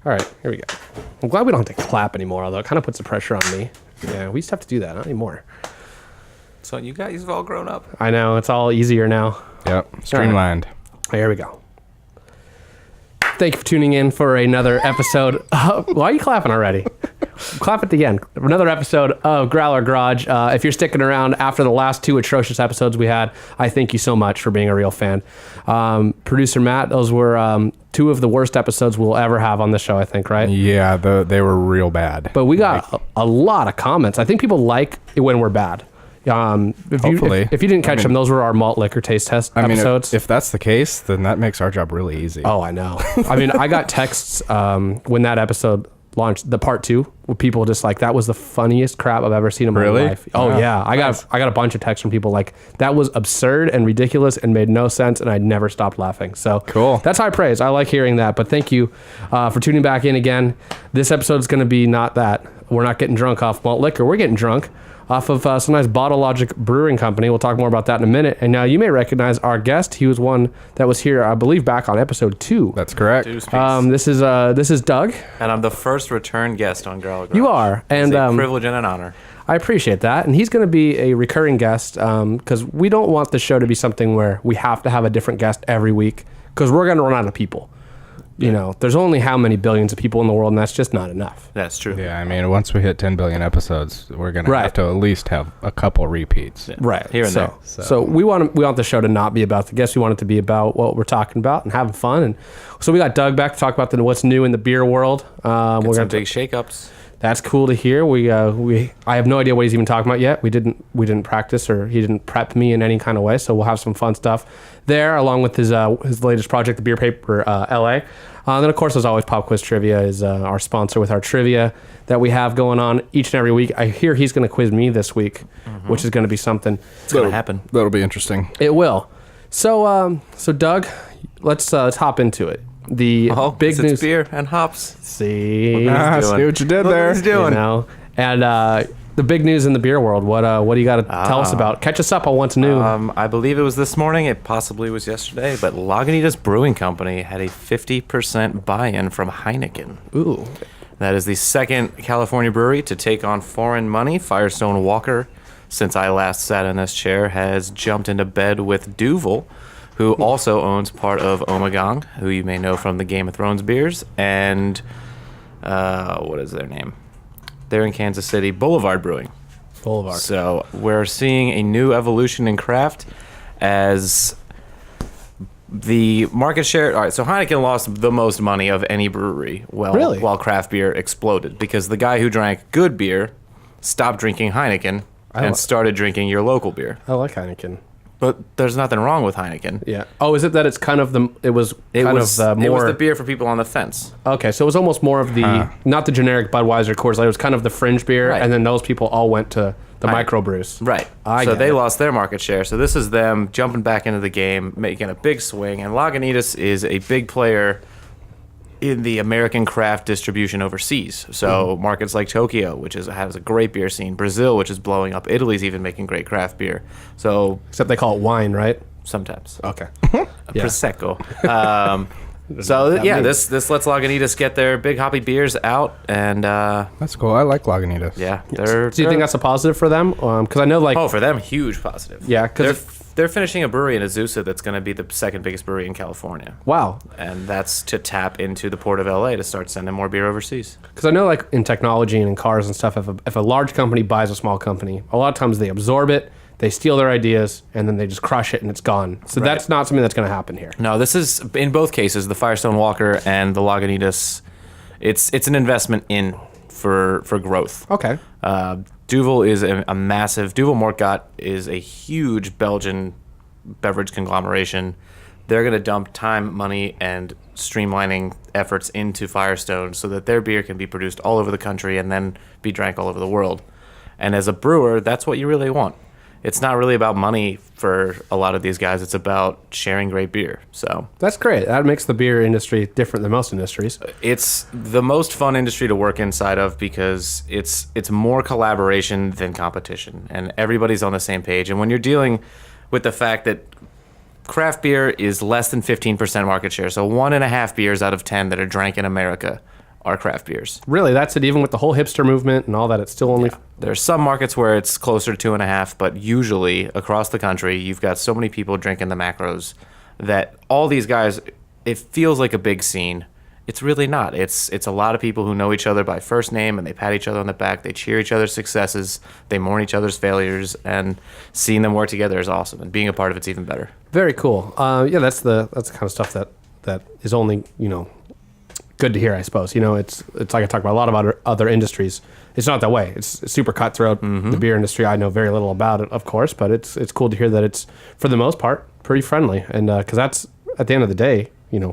All right, here we go. I'm glad we don't have to clap anymore, although it kind of puts the pressure on me. Yeah, we used to have to do that, not anymore. So you guys have all grown up. I know, it's all easier now. Yep, streamlined. Right, here we go. Thank you for tuning in for another episode. Why are you clapping already? Clap at the end. Another episode of Growler Garage. If you're sticking around after the last two atrocious episodes we had, I thank you so much for being a real fan. Producer Matt, those were two of the worst episodes we'll ever have on this show, I think, right? Yeah, they were real bad. But we got a lot of comments. I think people like it when we're bad. Hopefully. If you didn't catch them, those were our malt liquor taste test episodes. If that's the case, then that makes our job really easy. Oh, I know. I mean, I got texts when that episode launched, the part 2, with people just like, that was the funniest crap I've ever seen in my life. Oh, yeah. I got a bunch of texts from people like, that was absurd and ridiculous and made no sense, and I never stopped laughing. So cool. That's high praise. I like hearing that. But thank you for tuning back in again. This episode is going to be not that. We're not getting drunk off malt liquor. We're getting drunk off of some nice Bottle Logic Brewing Company. We'll talk more about that in a minute. And now you may recognize our guest. He was one that was here, I believe, back on episode 2. That's correct. This is Doug. And I'm the first return guest on Growler Garage. You are. And it's a privilege and an honor. I appreciate that. And he's going to be a recurring guest because we don't want the show to be something where we have to have a different guest every week because we're going to run out of people. You know, there's only how many billions of people in the world, and that's just not enough. That's true. Yeah, I mean, once we hit 10 billion episodes, we're going to have to at least have a couple repeats. Yeah. Right. Here and there. So we want the show to not be about the guests. We want it to be about what we're talking about and having fun. And so we got Doug back to talk about what's new in the beer world. We're going to big shakeups. That's cool to hear. I have no idea what he's even talking about yet. We didn't practice, or he didn't prep me in any kind of way. So we'll have some fun stuff there, along with his latest project, the Beer Paper LA. Then of course, as always, Pop Quiz Trivia is our sponsor with our trivia that we have going on each and every week. I hear he's going to quiz me this week, which is going to be something. It's going to happen. That'll be interesting. It will. So Doug, let's hop into it. The big news. It's beer and hops. See what you did there. What he's doing. You know? And the big news in the beer world. What do you got to tell us about? Catch us up on what's new. I believe it was this morning. It possibly was yesterday. But Lagunitas Brewing Company had a 50% buy-in from Heineken. Ooh. That is the second California brewery to take on foreign money. Firestone Walker, since I last sat in this chair, has jumped into bed with Duvel, who also owns part of Omegang, who you may know from the Game of Thrones beers, and what is their name? They're in Kansas City, Boulevard Brewing. Boulevard. So we're seeing a new evolution in craft as the market share. All right, so Heineken lost the most money of any brewery while craft beer exploded, because the guy who drank good beer stopped drinking Heineken and started drinking your local beer. I like Heineken. But there's nothing wrong with Heineken. Yeah. Oh, is it that it's kind of it was the beer for people on the fence. Okay, so it was almost more of the not the generic Budweiser Coors Light. It was kind of the fringe beer, Right. and then those people all went to the microbrews. Right. So they lost their market share. So this is them jumping back into the game, making a big swing. And Lagunitas is a big player in the American craft distribution overseas. So markets like Tokyo, which has a great beer scene, Brazil, which is blowing up, Italy's even making great craft beer. So except they call it wine, right? Sometimes. Okay. Prosecco. This lets Lagunitas get their big hoppy beers out, and That's cool. I like Lagunitas. yeah, Do you think that's a positive for them? Because I know, for them, huge positive. Yeah, because they're finishing a brewery in Azusa that's going to be the second biggest brewery in California. wow. And that's to tap into the port of LA to start sending more beer overseas. Because I know, like in technology and in cars and stuff, if a large company buys a small company, a lot of times they absorb it, they steal their ideas, and then they just crush it and it's gone. So that's not something that's going to happen here. No, this is, in both cases, the Firestone Walker and the Lagunitas, it's an investment in for growth. Okay. Duvel is a massive. Duvel Mortgat is a huge Belgian beverage conglomeration. They're going to dump time, money, and streamlining efforts into Firestone so that their beer can be produced all over the country and then be drank all over the world. And as a brewer, that's what you really want. It's not really about money for a lot of these guys. It's about sharing great beer. So that's great. That makes the beer industry different than most industries. It's the most fun industry to work inside of because it's more collaboration than competition, and everybody's on the same page. And when you're dealing with the fact that craft beer is less than 15% market share, so 1.5 beers out of 10 that are drank in America are craft beers. Really, that's it. Even with the whole hipster movement and all that, it's still only... There's some markets where it's closer to 2.5, but usually across the country, you've got so many people drinking the macros that all these guys, it feels like a big scene. It's really not. It's a lot of people who know each other by first name, and they pat each other on the back. They cheer each other's successes. They mourn each other's failures, and seeing them work together is awesome. And being a part of it's even better. Very cool. Yeah, that's the kind of stuff that is only, good to hear, I suppose. It's like I talk about a lot of other industries. It's not that way. It's super cutthroat. The beer industry, I know very little about it, of course, but it's cool to hear that it's, for the most part, pretty friendly. And because that's, at the end of the day,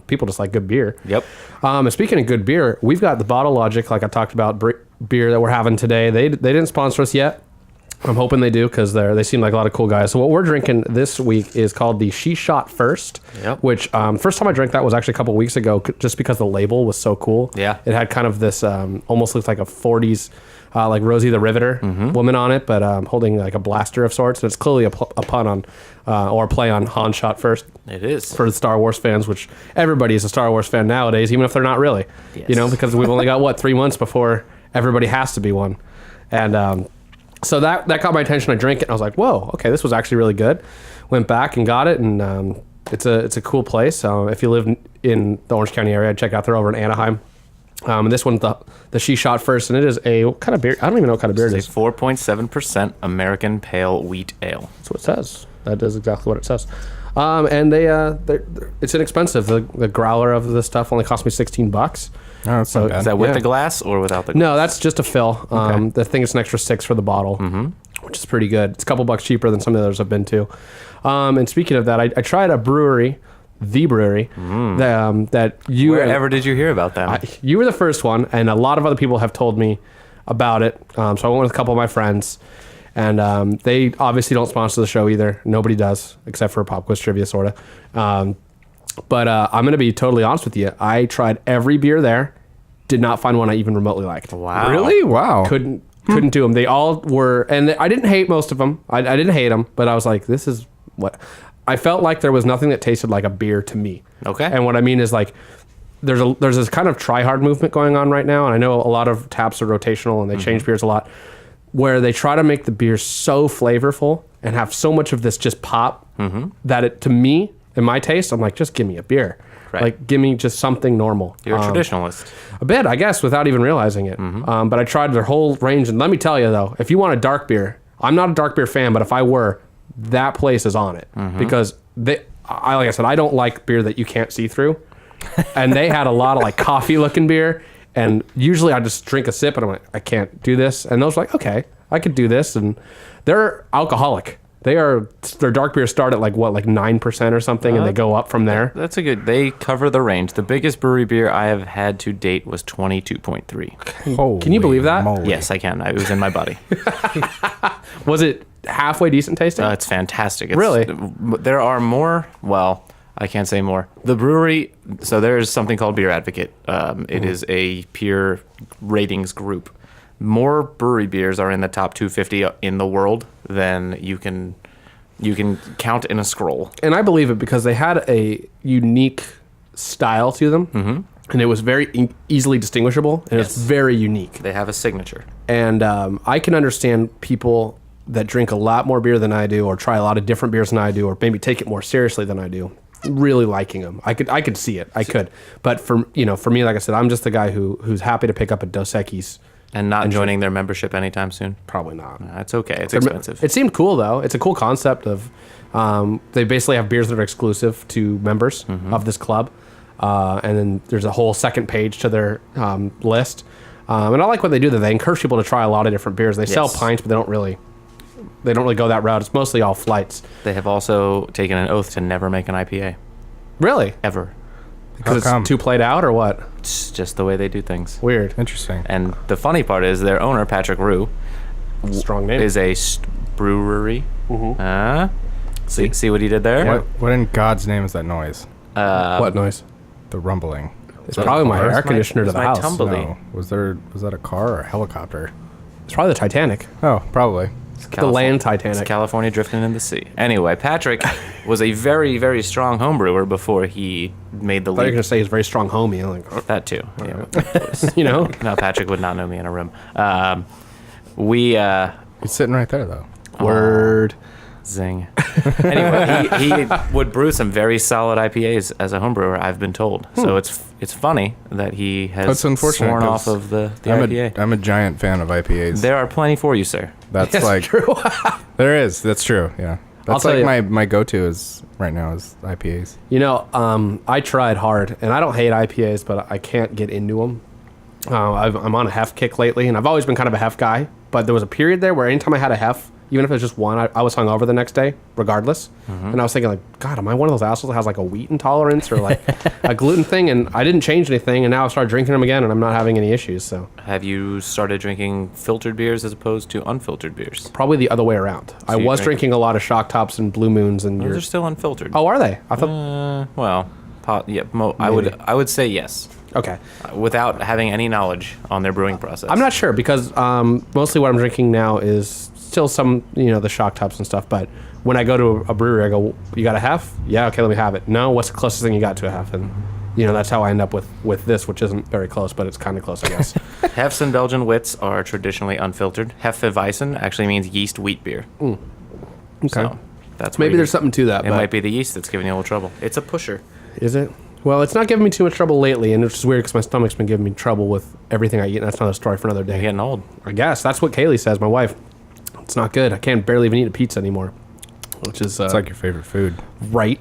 people just like good beer. Yep. And speaking of good beer, we've got the Bottle Logic, like I talked about, beer that we're having today. They didn't sponsor us yet. I'm hoping they do because they seem like a lot of cool guys. So what we're drinking this week is called the She Shot First, which first time I drank that was actually a couple weeks ago just because the label was so cool. Yeah. It had kind of this almost looks like a 40s like Rosie the Riveter woman on it, but holding like a blaster of sorts. And it's clearly a pun on or a play on Han Shot First. It is. For the Star Wars fans, which everybody is a Star Wars fan nowadays, even if they're not really. Yes. Because we've only got, 3 months before everybody has to be one. And so that caught my attention. I drank it, and I was like, whoa, okay, this was actually really good. Went back and got it, and it's a cool place. So if you live in the Orange County area, check out there over in Anaheim. And this one's the She Shot First, and it is a what kind of beer? I don't even know what kind of beer it is. It's a 4.7% American Pale Wheat Ale. That's what it says. That is exactly what it says. And it's inexpensive. The growler of this stuff only cost me $16. Oh, that's not bad. Is that with the glass or without the glass? No, that's just a fill. Okay. The thing is an extra $6 for the bottle, which is pretty good. It's a couple bucks cheaper than some of the others I've been to. And speaking of that, I tried a brewery, that you... Wherever did you hear about them? You were the first one, and a lot of other people have told me about it. So I went with a couple of my friends, and they obviously don't sponsor the show either. Nobody does, except for Pop Quiz Trivia, sort of. But I'm going to be totally honest with you. I tried every beer there, did not find one I even remotely liked. Wow. Really? Wow. Couldn't do them. They all were, and I didn't hate most of them. I didn't hate them, but I was like, this is what... I felt like there was nothing that tasted like a beer to me. Okay. And what I mean is like, there's this kind of try-hard movement going on right now, and I know a lot of taps are rotational and they change beers a lot, where they try to make the beer so flavorful and have so much of this just pop that it, to me, in my taste, I'm like, just give me a beer. Right. Like, give me just something normal. You're a traditionalist. A bit, I guess, without even realizing it. But I tried their whole range, and let me tell you, though, if you want a dark beer, I'm not a dark beer fan, but if I were, that place is on it. Because, like I said, I don't like beer that you can't see through. And they had a lot of, like, coffee-looking beer, and usually I just drink a sip, and I'm like, I can't do this. And those were like, okay, I could do this. And they're alcoholic. Their dark beers start at like 9% or something, and they go up from there. That's they cover the range. The biggest brewery beer I have had to date was 22.3. Can you believe that? Moly. Yes, I can. It was in my body. Was it halfway decent tasting? It's fantastic. Really? There are more. Well, I can't say more. The brewery. So there's something called Beer Advocate. It is a peer ratings group. More brewery beers are in the top 250 in the world than you can count in a scroll. And I believe it because they had a unique style to them, and it was very easily distinguishable, and it's very unique. They have a signature. And I can understand people that drink a lot more beer than I do, or try a lot of different beers than I do, or maybe take it more seriously than I do, really liking them. I could see it. I could. But for me, like I said, I'm just the guy who's happy to pick up a Dos Equis. And not joining their membership anytime soon? Probably not. It's okay. It's expensive. It seemed cool, though. It's a cool concept of... they basically have beers that are exclusive to members of this club. And then there's a whole second page to their list. And I like what they do. That they encourage people to try a lot of different beers. They sell pints, but they don't really go that route. It's mostly all flights. They have also taken an oath to never make an IPA. Really? Ever. Because it's too played out, or what? It's just the way they do things. Weird. Interesting. And the funny part is their owner, Patrick Rue, Strong name. is a brewery. See what he did there? What in God's name is that noise? What noise? The rumbling. It's probably my air conditioner to the house. Tumbly. No. Was that a car or a helicopter? It's probably the Titanic. Oh, probably. The land It's Titanic. California drifting in the sea. Anyway, Patrick was a very, very strong home brewer before he made the I thought you were leap. going to say he's very strong homie. I'm like, That too. Yeah. you know? No, Patrick would not know me in a room. He's sitting right there, though. Word. Zing. Anyway, he would brew some very solid IPAs as a home brewer, I've been told. So it's funny that he has That's unfortunate, sworn 'cause off of the I'm IPA. I'm a giant fan of IPAs. There are plenty for you, sir. That's Yes, like true. there is. That's true. Yeah. That's tell like you- my go-to is right now is IPAs. You know, I tried hard, and I don't hate IPAs, but I can't get into them. I'm on a hef kick lately, and I've always been kind of a hef guy. But there was a period there where anytime I had a hef, even if it was just one, I was hungover the next day, regardless. And I was thinking, like, God, am I one of those assholes that has like a wheat intolerance or like a gluten thing? And I didn't change anything, and now I've started drinking them again, and I'm not having any issues. So Have you started drinking filtered beers as opposed to unfiltered beers? probably the other way around. I you was drink- drinking a lot of Shock Tops and Blue Moons, and Those are still unfiltered. oh, are they? I thought Well, yeah, I would say yes, okay. without having any knowledge on their brewing process. I'm not sure because mostly what I'm drinking now is still some, the Shock Tops and stuff. But when I go to a brewery, I go, "You got a half? Yeah, okay, let me have it." No, what's the closest thing you got to a half? And that's how I end up with this, which isn't very close, but it's kind of close, I guess. Hefs and Belgian wits are traditionally unfiltered. Hefeweizen actually means yeast wheat beer. Okay. So that's Maybe there's something to that. It but might be the yeast that's giving you a little trouble. It's a pusher. Is it? Well, it's not giving me too much trouble lately, and it's just weird because my stomach's been giving me trouble with everything I eat, and that's another story for another day. You're getting old. I guess that's what Kaylee says. My wife. It's not good. I can't barely even eat a pizza anymore, which is It's like your favorite food. right.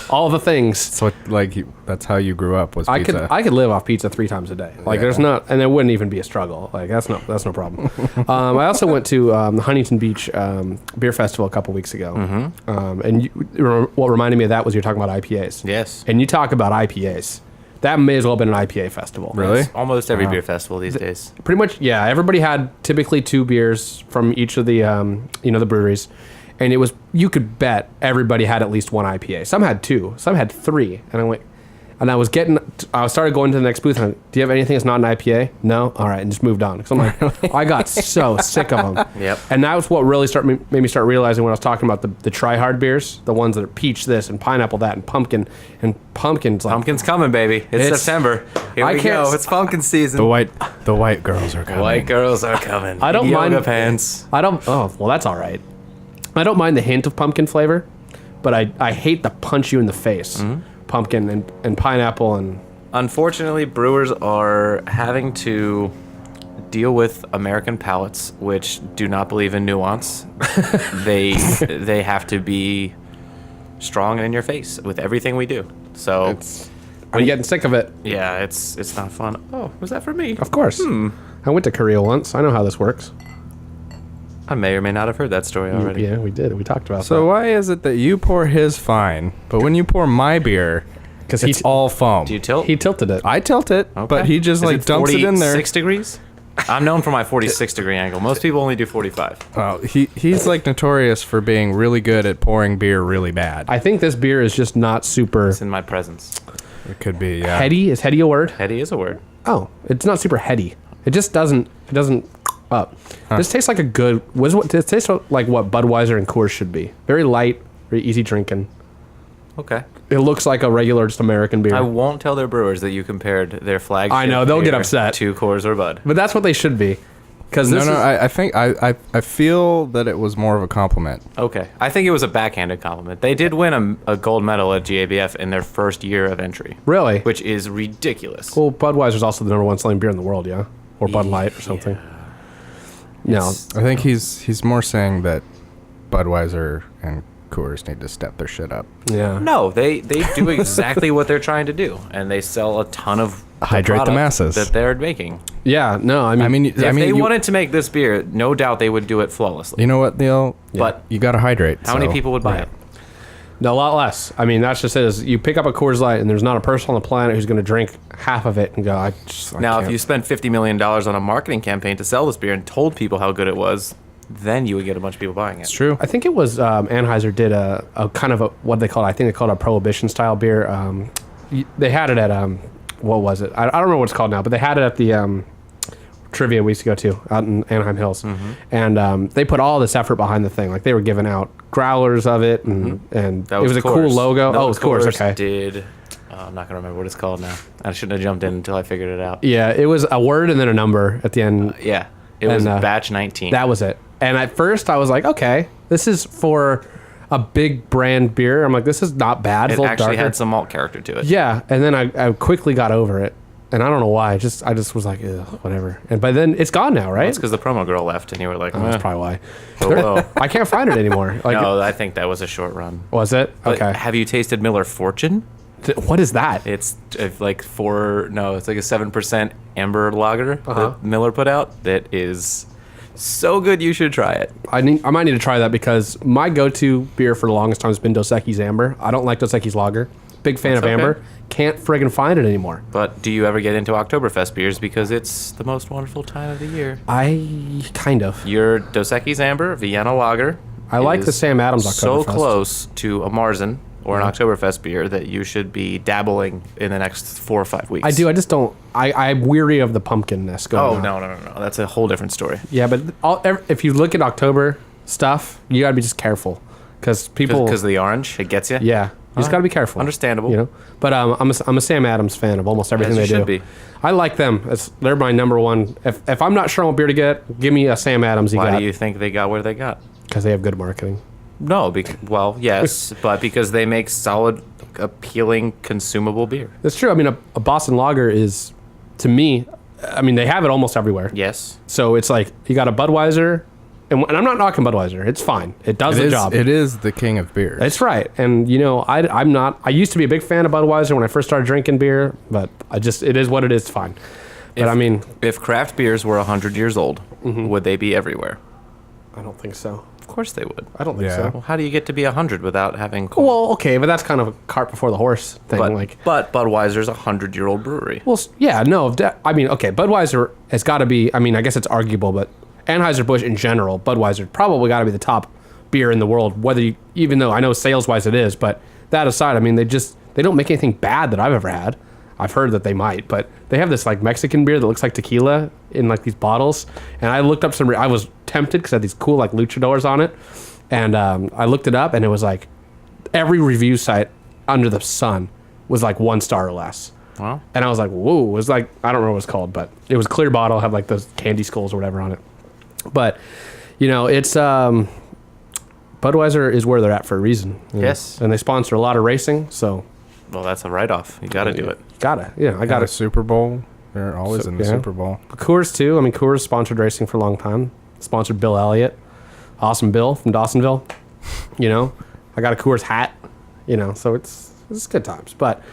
All the things. So that's how you grew up was pizza. I could live off pizza 3 times a day. Like Yeah. there's not, and it wouldn't even be a struggle. Like that's no problem. I also went to the Huntington Beach Beer Festival a couple weeks ago, and what reminded me of that was you're talking about IPAs. Yes. And you talk about IPAs. That may as well have been an IPA festival. Really? It's almost every beer festival these days. Pretty much, yeah. Everybody had typically 2 beers from each of the the breweries, and it was, you could bet everybody had at least 1 IPA. Some had 2, some had 3, and I started going to the next booth. And do you have anything that's not an IPA? No. All right, and just moved on because I'm like, I got so sick of them. Yep. And that was what really made me start realizing when I was talking about the try hard beers, the ones that are peach this and pineapple that and pumpkin and pumpkins. Like, Pumpkin's coming, baby. It's September. Here I we can't go. s- It's pumpkin season. the white girls are coming. White girls are coming. I don't In mind- yoga pants. I don't. Oh, well, that's all right. I don't mind the hint of pumpkin flavor, but I hate the punch you in the face. Pumpkin and pineapple and Unfortunately, brewers are having to deal with American palates, which do not believe in nuance. they have to be strong and in your face with everything we do. So I'm getting sick of it. yeah, it's not fun. Oh, was that for me? Of course. I went to Korea once. I know how this works. I may or may not have heard that story already. Yeah, we did. We talked about So why is it that you pour his fine, but when you pour my beer, because it's all foam? Do you tilt? he tilted it. I tilt it, but he just Is dumps it in there. 46 degrees? I'm known for my 46-degree angle. Most people only do 45. Well, he's notorious for being really good at pouring beer really bad. I think this beer is just not super It's in my presence. It could be, yeah. heady. Is heady a word? Heady is a word. Oh, it's not super heady. It just doesn't. It doesn't up. This tastes like a good. It tastes like what Budweiser and Coors should be. Very light, very easy drinking. Okay. It looks like a regular, just American beer. I won't tell their brewers that you compared their flagship I know, they'll get beer upset. to Coors or Bud. But that's what they should be. Because No, I think I feel that it was more of a compliment. Okay. I think it was a backhanded compliment. They did win a gold medal at GABF in their first year of entry, Really? which is ridiculous. Well, Budweiser's also the #1 selling beer in the world, yeah? Or Bud Light or something. No. It's- I think he's more saying that Budweiser and Coors need to step their shit up. Yeah. No, they do exactly what they're trying to do, and they sell a ton of Hydrate the product masses. that they're making. Yeah, no, I mean, If they you, wanted to make this beer, no doubt they would do it flawlessly. you know what, Neil? But you got to hydrate. How many people would buy it? no, a lot less. I mean, that's just it. Is you pick up a Coors Light and there's not a person on the planet who's going to drink half of it and go, I Now, if can't. you spent $50 million on a marketing campaign to sell this beer and told people how good it was, then you would get a bunch of people buying it. It's true. I think it was Anheuser did a kind of what they called, I think they called it a prohibition style beer. They had it at what was it? I don't remember what it's called now, but they had it at the trivia we used to go to out in Anaheim Hills, and they put all this effort behind the thing. Like they were giving out growlers of it, and it was a cool logo. No, oh, it was Coors. Okay. Did I'm not gonna remember what it's called now. I shouldn't have jumped in until I figured it out. Yeah, it was a word and then a number at the end. Yeah, it was batch 19. That was it. And at first I was like, okay, this is for a big brand beer. I'm like, this is not bad. It it's actually darker. had some malt character to it. Yeah, and then I quickly got over it, and I don't know why. I just was like, ugh, whatever. And by then it's gone now, right? That's because the promo girl left, and you were like, Oh, that's probably why. Hello. I can't find it anymore. Like, No, I think that was a short run. was it? But Okay. have you tasted Miller Fortune? What is that? It's it's like a 7% amber lager that Miller put out. That is so good, you should try it. I might need to try that because my go-to beer for the longest time has been Dos Equis Amber. I don't like Dos Equis Lager. Big fan That's of okay. Amber. Can't friggin' find it anymore. But do you ever get into Oktoberfest beers because it's the most wonderful time of the year? I kind of. Your Dos Equis Amber Vienna Lager. I like the is Sam Adams So Oktoberfest. close to a Marzen or an Oktoberfest beer that you should be dabbling in the next 4 or 5 weeks. I do. I just don't. I'm weary of the pumpkinness going Oh, on. no. That's a whole different story. Yeah, but if you look at October stuff, you gotta be just careful because people. Because of the orange, it gets you? Yeah, you just gotta be careful. Understandable. You know, but I'm a Sam Adams fan of almost everything As they you do. should be. I like them. They're my number one. If I'm not sure what beer to get, give me a Sam Adams. Why do you think they got where they got? Because they have good marketing. No, well, yes, but because they make solid, appealing, consumable beer. That's true. I mean, a Boston Lager is, to me, I mean, they have it almost everywhere. Yes. So it's like you got a Budweiser, and I'm not knocking Budweiser. It's fine. It does the job. It is the king of beers. That's right. And you know, I'm not. I used to be a big fan of Budweiser when I first started drinking beer, but it is what it is. It's fine. But I mean, If craft beers were 100 years old, would they be everywhere? I don't think so. Of course they would. I don't think Yeah. so. Well, how do you get to be 100 without having... Well, okay, but that's kind of a cart before the horse thing. But Budweiser's a 100-year-old brewery. Well, yeah, no. I mean, okay, Budweiser has got to be. I mean, I guess it's arguable, but Anheuser-Busch in general, Budweiser probably got to be the top beer in the world. Even though I know sales-wise it is, but that aside, I mean, they don't make anything bad that I've ever had. I've heard that they might, but they have this like Mexican beer that looks like tequila in like these bottles. And I looked up I was tempted because it had these cool like luchadors on it. And I looked it up and it was like every review site under the sun was like 1 star or less. Wow. And I was like, whoa, it was like, I don't know what it was called, but it was a clear bottle, had like those candy skulls or whatever on it. But, you know, it's, Budweiser is where they're at for a reason. You know? Yes. And they sponsor a lot of racing, so. Well, that's a write-off. You got to do it. I got a it. Super Bowl. They're always in the yeah. Super Bowl. Coors too. I mean, Coors sponsored racing for a long time. Sponsored Bill Elliott, awesome Bill from Dawsonville. You know, I got a Coors hat. You know, so it's good times. But,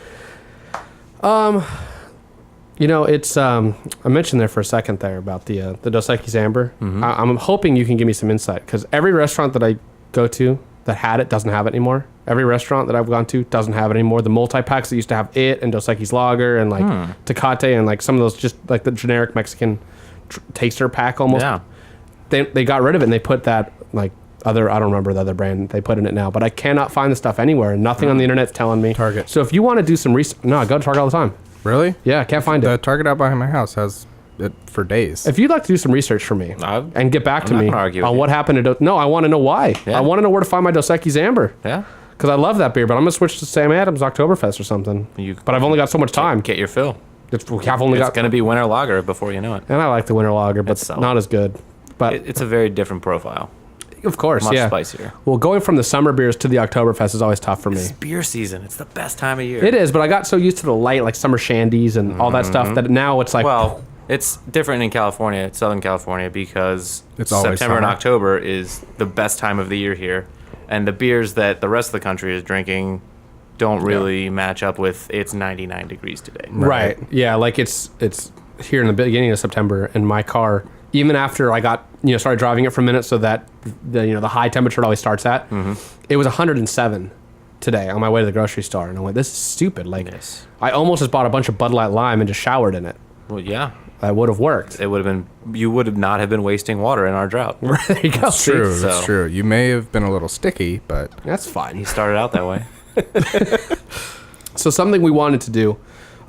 you know, it's I mentioned there for a second there about the Dos Equis Amber. I'm hoping you can give me some insight because every restaurant that I go to that had it doesn't have it anymore. Every restaurant that I've gone to doesn't have it anymore. The multi-packs that used to have it and Dos Equis Lager and like Tecate and like some of those just like the generic Mexican taster pack almost. Yeah. They got rid of it and they put that like I don't remember the other brand they put in it now, but I cannot find the stuff anywhere. Nothing on the internet's telling me. Target. So if you want to do some research, no, I go to Target all the time. Really? Yeah, I can't find The it. Target out behind my house has it for days. If you'd like to do some research for me and get back to I'm not me gonna argue with on you. what happened to no, I want to know why. Yeah. I want to know where to find my Dos Equis Amber. Yeah. Because I love that beer, but I'm gonna switch to Sam Adams Oktoberfest or something. But I've only got so much time. Get your fill. I've only It's got, going to be winter lager before you know it. and I like the winter lager, but It's solid. not as good. But It's a very different profile. of course, Much yeah. spicier. Well, going from the summer beers to the Oktoberfest is always tough for me. It's beer season. It's the best time of year. It is, but I got so used to the light, like summer shandies and all that stuff, that now it's like, Well, it's different in California, Southern California, because It's always September and summer. October is the best time of the year here. And the beers that the rest of the country is drinking don't really match up with it's 99 degrees today. right. Yeah, like it's here in the beginning of September, and my car, even after I got, started driving it for a minute so that the high temperature it always starts at, it was 107 today on my way to the grocery store. And I went, this is stupid. Like, Yes. I almost just bought a bunch of Bud Light Lime and just showered in it. Well, yeah. That would have worked. It would have been, you would have not have been wasting water in our drought. There you go. That's true. so- That's true. You may have been a little sticky, but That's fine. He started out that way. So something we wanted to do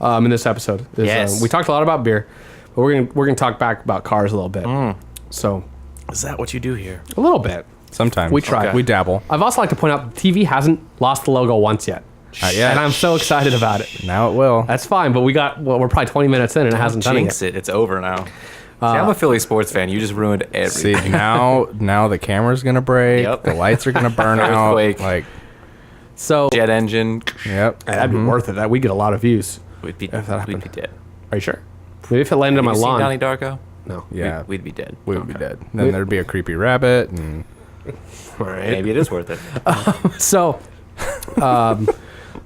in this episode is Yes. we talked a lot about beer, But we're gonna talk back about cars a little bit. So Is that what you do here? a little bit. Sometimes We try. We dabble. I've also like to point out the TV hasn't lost the logo once yet. Yet. And I'm so excited about it. Now it will. That's fine, but we're probably 20 minutes in and it hasn't done it Jinx yet. it. It's over now. See, I'm a Philly sports fan. You just ruined everything. See, now the camera's gonna break. Yep. The lights are gonna burn out. Earthquake. Like, So Jet engine. yep. that'd be worth it. That we get a lot of views. We'd be, If that we'd happened. be dead. Are you sure? Maybe if it landed on my You seen lawn. Donnie Darko? No. Yeah. We'd be dead. We would be dead. Then there'd be a creepy rabbit, and All right. Maybe it is worth it. So, all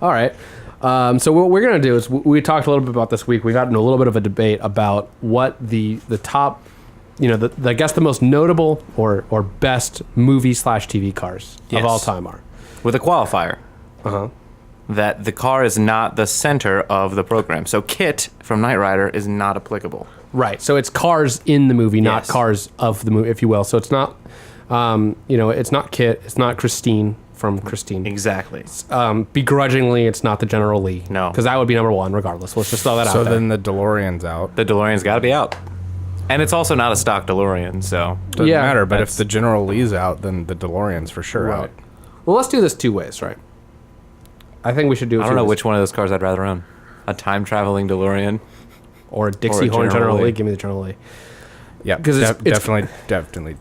right. So what we're gonna do is we talked a little bit about this week. We got into a little bit of a debate about what the top, I guess the most notable or best movie/TV cars Yes. of all time are. With a qualifier. Uh-huh. That the car is not the center of the program. So Kit from Knight Rider is not applicable. Right. So it's cars in the movie, not Yes. cars of the movie, if you will. So it's not, it's not Kit. It's not Christine from Christine. Exactly. Begrudgingly, it's not the General Lee. No. Because that would be number one, regardless. Let's just throw that so out there. then the DeLorean's out. The DeLorean's got to be out. And it's also not a stock DeLorean, so... Doesn't Yeah, matter. But that's- if the General Lee's out, then the DeLorean's for sure Right. out. Well, let's do this two ways, right? I think we should do it I don't two know ways. which one of those cars I'd rather own. A time-traveling DeLorean. Or a Dixie Or a Horn General General Lee. Lee. Give me the General Lee. Yeah, 'Cause it's- definitely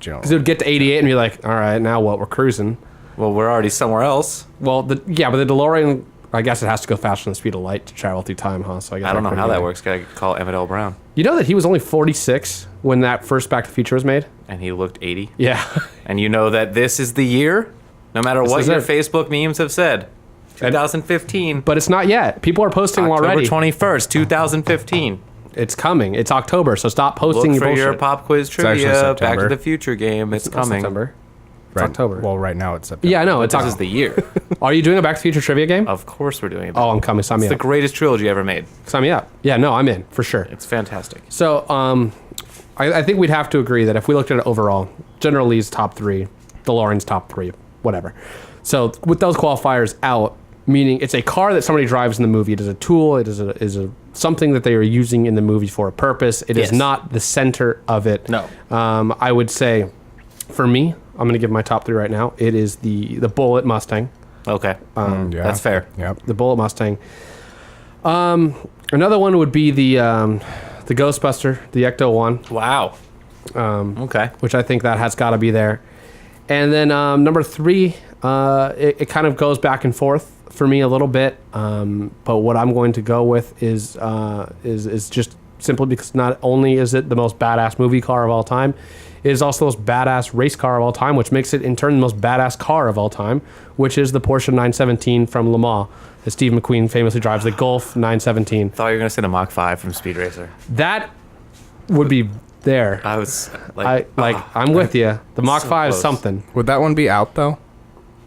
General. Because it would get to 88 and be like, all right, now what? We're cruising. Well, we're already somewhere else. Well, but the DeLorean, I guess it has to go faster than the speed of light to travel through time, huh? So I guess I don't know could how be that right. works. Gotta call Emmett L. Brown. You know that he was only 46 when that first Back to the Future was made? And he looked 80. Yeah. And you know that this is the year, no matter what is your it. Facebook memes have said. 2015. But it's not yet. People are posting them October already. 21st, 2015. It's coming. It's October, so stop posting Look for bullshit. your pop quiz actually trivia, Back to September. the Future game. It's It's coming. September. Right. October. Well, right now it's September. Yeah, I know. This It's is the year. Are you doing a Back to the Future trivia game? Of course we're doing it. Oh, I'm coming. Sign me It's the up. greatest trilogy ever made. Sign me up. Yeah, no, I'm in for sure. It's fantastic. So, I think we'd have to agree that if we looked at it overall, General Lee's top three, DeLorean's top three, whatever. So with those qualifiers out, meaning it's a car that somebody drives in the movie. It is a tool. It is a something that they are using in the movie for a purpose. It is Yes. not the center of it. No. I would say, for me, I'm going to give my top three right now. It is the Bullet Mustang. Okay. Yeah. That's fair. Yep. The Bullet Mustang. Another one would be the Ghostbuster, the Ecto One, Wow. Okay. which I think that has got to be there. And then number three, it kind of goes back and forth for me a little bit. But what I'm going to go with is just simply because not only is it the most badass movie car of all time, it is also the most badass race car of all time, which makes it in turn the most badass car of all time, which is the Porsche 917 from Le Mans that Steve McQueen famously drives, the Golf 917. Thought you were gonna say the Mach 5 from Speed Racer. That would be there. I was like, I'm with you. The Mach So 5 is close. something. Would that one be out though?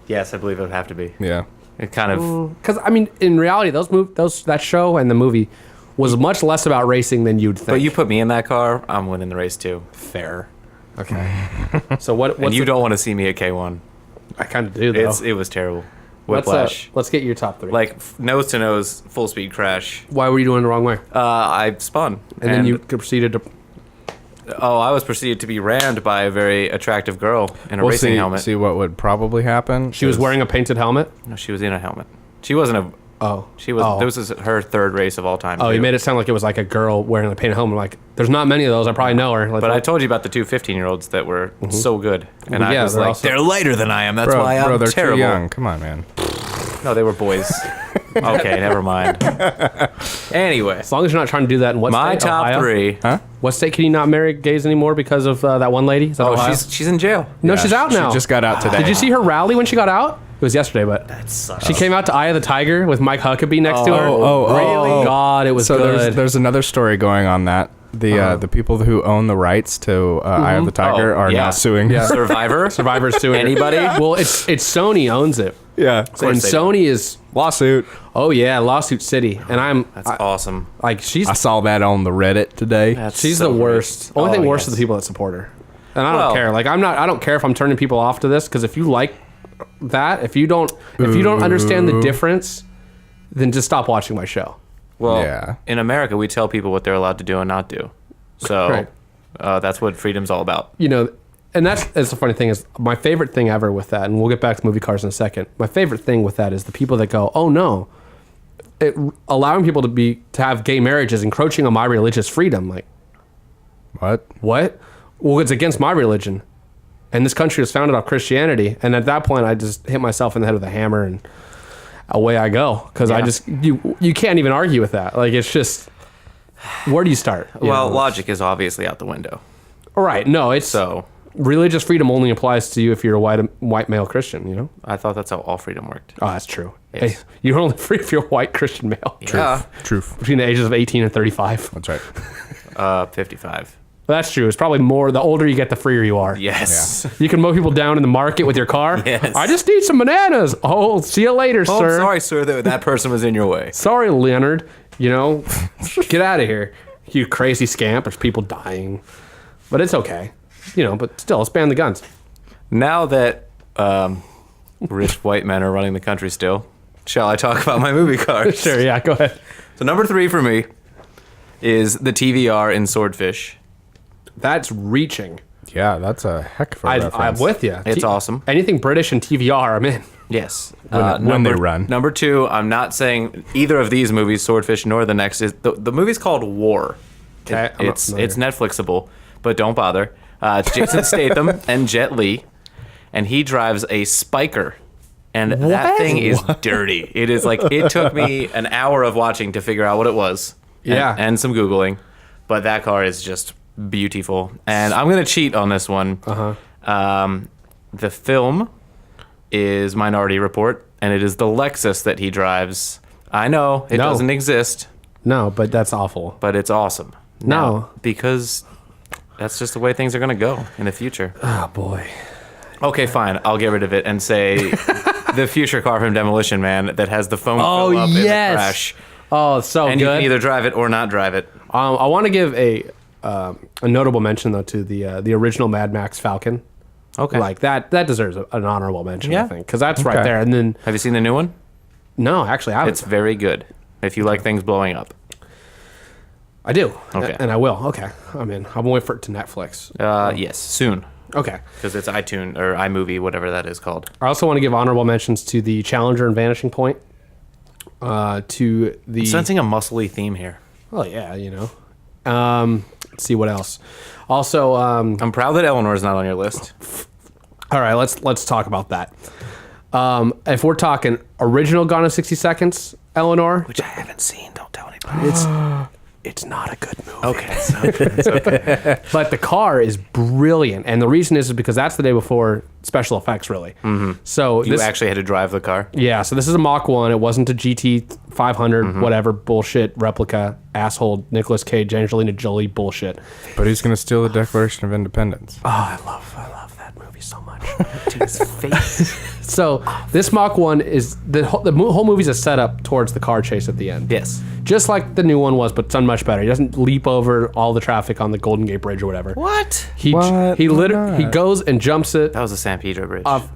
yes, I believe it would have to be. Yeah. It kind of. Because I mean, in reality, that show and the movie was much less about racing than you'd think. But you put me in that car, I'm winning the race too. fair. Okay. So what's And you don't want to see me at K1. I kind of do though. It was terrible. let's, Whiplash. let's get your top three. Like nose to nose, full speed crash. Why were you doing it the wrong way? I spun, And then you proceeded to. I was proceeded to be rammed by a very attractive girl in a racing helmet. See what would probably happen. She was is- wearing a painted helmet. No, she was in a helmet. She wasn't a. Oh. She was. Oh. This was her third race of all time. Oh, too. you made it sound like it was like a girl wearing a painted helmet. Like, there's not many of those. I probably know her. Like, But I told you about the two 15-year-olds that were so good, and Well, yeah, I was they're like, also- they're lighter than I am. That's why I'm they're terrible. too young. Come on, man. No, they were boys. Okay, never mind. Anyway, as long as you're not trying to do that in what my state? top Ohio? three. Huh? What state can you not marry gays anymore because of that one lady? Is that Oh, Ohio? she's in jail. No, Yeah, she's out now. She just got out today. Did you see her rally when she got out? It was yesterday, but That sucks. she came out to Eye of the Tiger with Mike Huckabee next to her. oh. God, it was So good. there's another story going on that the people who own the rights to Eye of the Tiger Oh, are yeah. now suing. Yeah. Survivor. Survivor's suing her. Anybody? Well, it's Sony owns it, yeah. and course they do. Sony is Lawsuit. lawsuit city, and I'm That's awesome. like she's I saw that on the Reddit today. she's so the worst. great. Only thing Oh, worse yes. is the people that support her, and I don't Well- care. Like I don't care if I'm turning people off to this because if you like that, if you don't understand the difference, then just stop watching my show. Well, Yeah. in America, we tell people what they're allowed to do and not do. So Right. that's what freedom's all about. You know, and that's the funny thing is my favorite thing ever with that, and we'll get back to movie cars in a second. My favorite thing with that is the people that go, "Oh no, allowing people to have gay marriage is encroaching on my religious freedom." Like, What? what? Well, it's against my religion, and this country was founded off Christianity. And at that point, I just hit myself in the head with a hammer, and away I go. Because I just you can't even argue with that. Like, it's just, where do you start? Well, logic is obviously out the window. Right? No, it's So religious freedom only applies to you if you're a white male Christian. You know? I thought that's how all freedom worked. Oh, that's true. Yes. Hey, you're only free if you're a white Christian male. Yeah. Truth. Between the ages of 18 and 35. That's right. 55. That's true. It's probably more. The older you get, the freer you are. Yes. You can mow people down in the market with your car. Yes. I just need some bananas. Oh, see you later, Oh, sir. sorry, sir, that person was in your way. Sorry, Leonard. You know, get out of here. You crazy scamp. There's people dying. But it's okay. You know, but still, let's ban the guns. Now that rich white men are running the country still, shall I talk about my movie cars? Sure, yeah, go ahead. So number 3 for me is the TVR in Swordfish. That's reaching. Yeah, that's a heck of a I'm reference. with you. It's awesome. Anything British and TVR, I'm in. Yes. When they run. Number 2, I'm not saying either of these movies, Swordfish nor the next, is the movie's called War. Okay, I'm not It's familiar. Netflixable, but don't bother. It's Jason Statham and Jet Li, and he drives a Spiker. And that thing is dirty. It is like, it took me an hour of watching to figure out what it was. Yeah. And some Googling. But that car is just beautiful. And I'm going to cheat on this one. The film is Minority Report, and it is the Lexus that he drives. I know it No. doesn't exist, No, but that's awful. but it's awesome. No. Now, because that's just the way things are going to go in the future. Oh, boy. Okay, fine. I'll get rid of it and say the future car from Demolition Man that has the foam Oh, fill up in the yes. crash. Oh, it's so And you good. can either drive it or not drive it. I want to give a notable mention though to the original Mad Max Falcon. Okay. Like that deserves an honorable mention, I Yeah. think, because that's right Okay. there. And then Have you seen the new one? no, actually, I haven't. It's very good if you like things blowing up. I do. Okay. And I will. Okay, I'm in. I'm waiting for it to Netflix. Yes, soon. Okay. Because it's iTunes or iMovie, whatever that is called. I also want to give honorable mentions to the Challenger and Vanishing Point. To the Sensing a muscly theme here. oh yeah, you know. Let's see what else. Also, I'm proud that Eleanor's not on your list. all right, let's talk about that. If we're talking original Gone in 60 Seconds, Eleanor, Which I haven't seen. Don't tell anybody. it's not a good movie. Okay. It's okay. But the car is brilliant, and the reason is because that's the day before special effects, really. Mm-hmm. So You actually had to drive the car? yeah. So this is a Mach 1. It wasn't a GT 500, whatever bullshit replica asshole Nicolas Cage, Angelina Jolie bullshit. But he's going to steal the Declaration of Independence. Oh, I love that movie so much. Dude, his face. So this Mach 1 is the whole movie's a setup towards the car chase at the end. Yes. Just like the new one was, but done much better. He doesn't leap over all the traffic on the Golden Gate Bridge or whatever. What? He What? he Why literally he not? goes and jumps it. That was the San Pedro Bridge. Oh,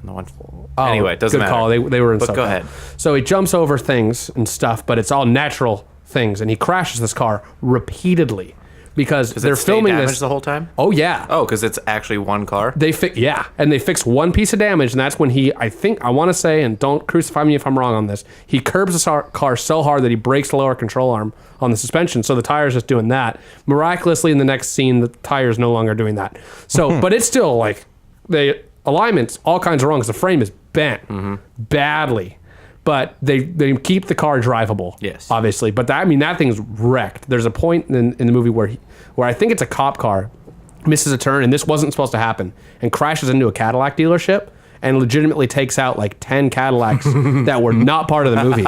Anyway, it doesn't good matter. call. They were in. But SoCal. go ahead. So he jumps over things and stuff, but it's all natural things, and he crashes this car repeatedly because Does they're it stay filming damaged this. the whole time? Oh yeah. Oh, because it's actually one car? They fix one piece of damage, and that's when I want to say, and don't crucify me if I'm wrong on this, he curbs the car so hard that he breaks the lower control arm on the suspension, so the tire's just doing that. Miraculously, in the next scene, the tire's no longer doing that. So, but it's still like, the alignment's all kinds of wrong, because the frame is bent badly. But they keep the car drivable, Yes. obviously. But that thing's wrecked. There's a point in the movie where I think it's a cop car misses a turn, and this wasn't supposed to happen, and crashes into a Cadillac dealership and legitimately takes out like 10 Cadillacs that were not part of the movie.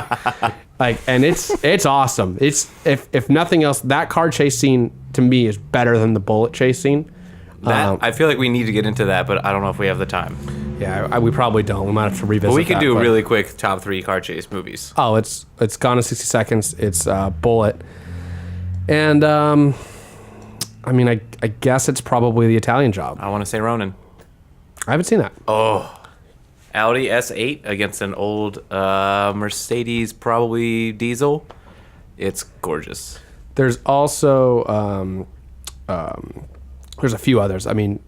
And it's awesome. It's if nothing else, that car chase scene to me is better than the bullet chase scene. I feel like we need to get into that, but I don't know if we have the time. Yeah, we probably don't. We might have to revisit. But we can that, do but- really quick top 3 car chase movies. Oh, it's Gone in 60 Seconds. It's Bullet, and I guess it's probably The Italian Job. I want to say Ronin. I haven't seen that. Audi S8 against an old Mercedes, probably diesel. It's gorgeous. There's also There's a few others. I mean,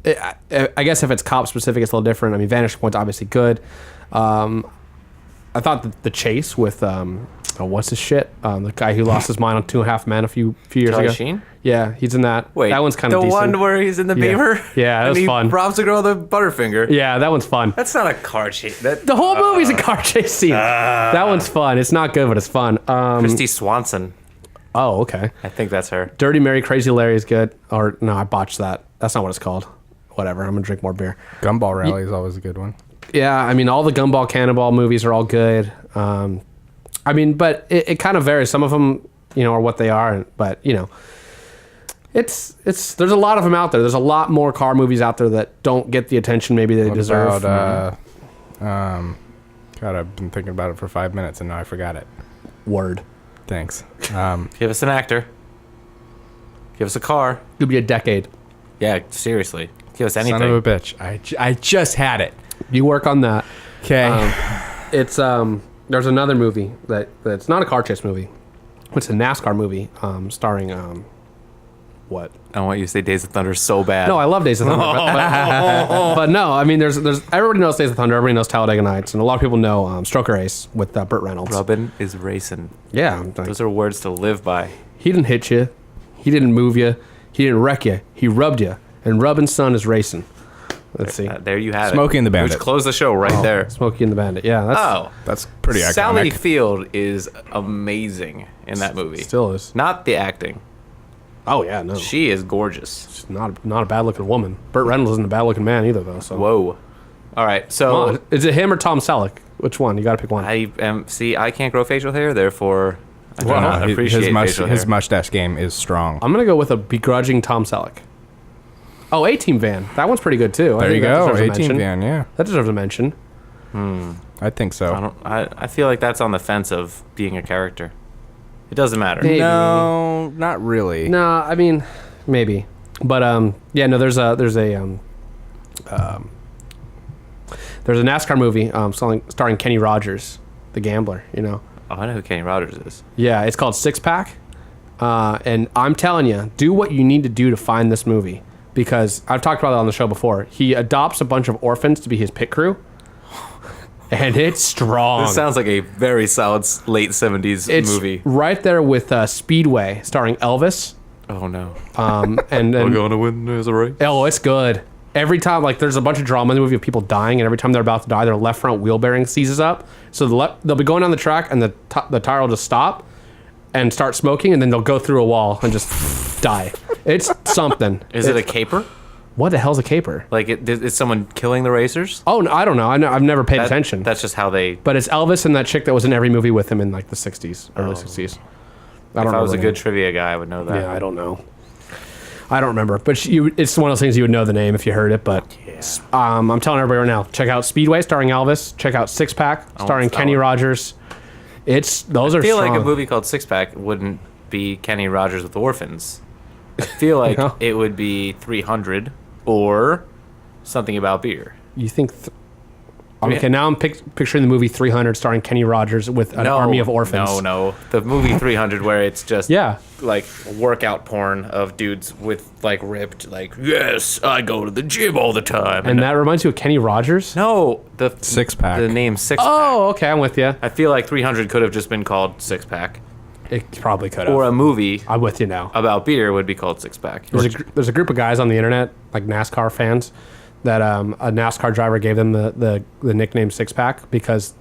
I guess if it's cop specific, it's a little different. I mean, Vanishing Point's obviously good. I thought that the chase with what's his shit? The guy who lost his mind on 2.5 Men a few years Charlie ago. Sheen? Yeah, he's in that. Wait, that one's kind of the decent. one where he's in the beamer. Yeah, that was and he fun. robs the girl with a Butterfinger. Yeah, that one's fun. That's not a car chase. The whole movie's a car chase scene. That one's fun. It's not good, but it's fun. Christy Swanson. Oh, okay. I think that's her. Dirty Mary, Crazy Larry is good. Or no, I botched that. That's not what it's called. Whatever. I'm gonna drink more beer. Gumball Rally is always a good one. Yeah, I mean, all the Gumball Cannonball movies are all good. I mean, but it kind of varies. Some of them, are what they are. But it's there's a lot of them out there. There's a lot more car movies out there that don't get the attention maybe they deserve. God, I've been thinking about it for 5 minutes and now I forgot it. Word. Thanks. Give us an actor. Give us a car. Could be a decade. Yeah, seriously. Give us anything. Son of a bitch. I just had it. You work on that. Okay. It's there's another movie that's not a car chase movie. It's a NASCAR movie starring what? I want you to say Days of Thunder so bad. No, I love Days of Thunder. but no, I mean, there's everybody knows Days of Thunder. Everybody knows Talladega Nights, and a lot of people know Stroker Ace with Burt Reynolds. Rubbin is racing. Yeah, Those are words to live by. he didn't hit you, he didn't move you, he didn't wreck you, he rubbed you, and rubbing son is racing. Let's see, There you have Smokey it. and the Bandit. Which closed the show right there. Smokey and the Bandit. Yeah, that's That's pretty iconic. Sally Field is amazing in that movie. still is. Not the acting. Oh yeah, no, She is gorgeous. she's not a bad looking woman. Burt Reynolds isn't a bad looking man either though. So Whoa. All right, Come so on. Is it him or Tom Selleck? Which one? You got to pick one. I can't grow facial hair, therefore I do not appreciate facial his hair. mustache game is strong. I'm gonna go with a begrudging Tom Selleck. Oh, A-Team Van. That one's pretty good too. I There you think that go. deserves a 18 mention. van, yeah. That deserves a mention. I think so. I feel like that's on the fence of being a character. It doesn't matter. Maybe. No, not really. No, I mean, maybe. But yeah, no. There's a NASCAR movie starring Kenny Rogers, the gambler. Oh, I know who Kenny Rogers is. Yeah, it's called Six Pack. And I'm telling you, do what you need to do to find this movie, because I've talked about it on the show before. He adopts a bunch of orphans to be his pit crew, and it's strong. This sounds like a very solid late 70s It's movie. right there with Speedway, starring Elvis. Oh, no. And We're going to win as a race. oh, it's good. Every time, like, there's a bunch of drama in the movie of people dying, and every time they're about to die, their left front wheel bearing seizes up. So they'll be going down the track, and the tire will just stop and start smoking, and then they'll go through a wall and just die. It's something. Is it a caper? What the hell's a caper? Like, is someone killing the racers? Oh, no, I don't know. I've never paid attention. That's just how they... But it's Elvis and that chick that was in every movie with him in like the 60s, early 60s. I don't If I was a remember good trivia guy, I would know that. Yeah, I don't know. I don't remember. But it's one of those things you would know the name if you heard it. But I'm telling everybody right now, check out Speedway starring Elvis. Check out Six Pack starring Kenny Rogers. Those are I feel strong. like a movie called Six Pack wouldn't be Kenny Rogers with orphans. I feel like No. it would be 300 or something about beer. You think... Okay, now I'm picturing the movie 300 starring Kenny Rogers with an army of orphans. No. The movie 300 where it's just Yeah. like workout porn of dudes with like ripped, like, yes, I go to the gym all the time. And that reminds you of Kenny Rogers? No, the Six Pack. The name Six Pack. Oh, okay, I'm with you. I feel like 300 could have just been called Six Pack. It probably could have. Or a movie I'm with you now. about beer would be called Six Pack. There's a group of guys on the internet, like NASCAR fans, that a NASCAR driver gave them the nickname Six Pack because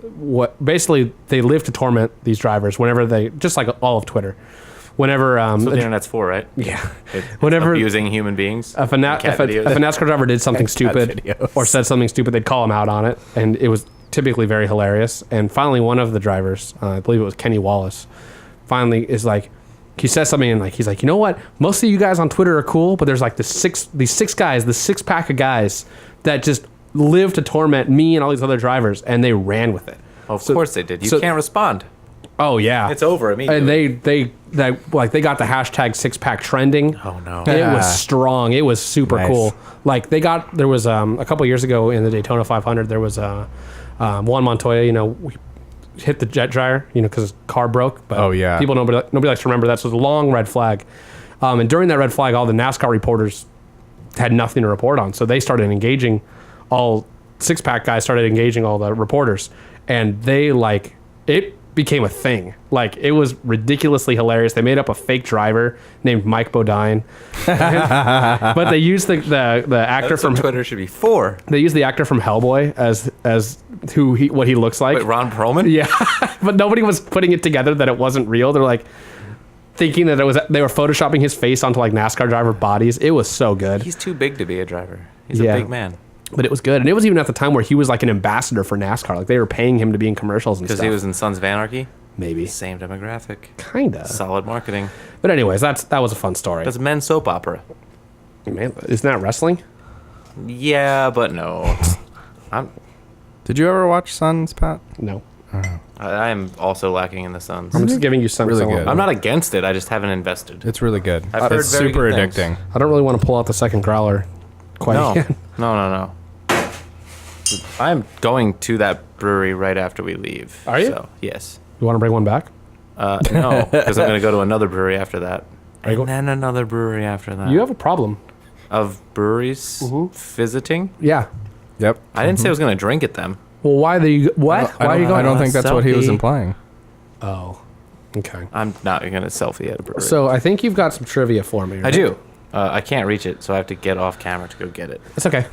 basically they live to torment these drivers whenever they, just like all of Twitter, whenever That's what the internet's for, right? yeah, It's whenever abusing human beings. if a NASCAR driver did something stupid videos. or said something stupid, they'd call him out on it, and it was typically very hilarious. And finally, one of the drivers, I believe it was Kenny Wallace, finally is like, he says something and like he's like, you know what? Most of you guys on Twitter are cool, but there's like these six guys, the six pack of guys that just live to torment me and all these other drivers, and they ran with it. Of course they did. You can't respond. Oh yeah, It's over immediately. And they got the hashtag Six Pack trending. Oh no. It was strong. It was super Nice. cool. Like there was a couple years ago in the Daytona 500, there was Juan Montoya. We hit the jet dryer, because his car broke. But Oh, yeah. nobody likes to remember that. So it's a long red flag. And during that red flag, all the NASCAR reporters had nothing to report on. So they started engaging all six-pack guys started engaging all the reporters. And they it became a thing. Like, it was ridiculously hilarious. They made up a fake driver named Mike Bodine. But they used the actor That's from what Twitter should be for. They used the actor from Hellboy as what he looks like. Wait, Ron Perlman? Yeah. But nobody was putting it together that it wasn't real. They're like thinking that they were photoshopping his face onto like NASCAR driver bodies. It was so good. He's too big to be a driver. He's Yeah. a big man. But it was good. And it was even at the time where he was like an ambassador for NASCAR. Like, they were paying him to be in commercials and stuff. Because he was in Sons of Anarchy? Maybe. Same demographic. Kinda. Solid marketing. But anyways, that was a fun story. That's a men's soap opera. Man, isn't that wrestling? Yeah, but no. Did you ever watch Sons, Pat? No. I am also lacking in the Suns. I'm just giving you some. Really good. I'm not against it. I just haven't invested. It's really good. I've heard It's very super good things. addicting. I don't really want to pull out the second growler quite No. yet. No. I'm going to that brewery right after we leave. Are you? So, yes. You want to bring one back? No, because I'm going to go to another brewery after that. Are you And then another brewery after that. You have a problem. Of breweries visiting? Yeah. Yep. I didn't say I was going to drink at them. Well, why are you? What? Why are you I going? don't think that's what he was Selfie. implying. Oh. Okay. I'm not going to selfie at a brewery. So I think you've got some trivia for me. I right? do. I can't reach it, so I have to get off camera to go get it. It's okay.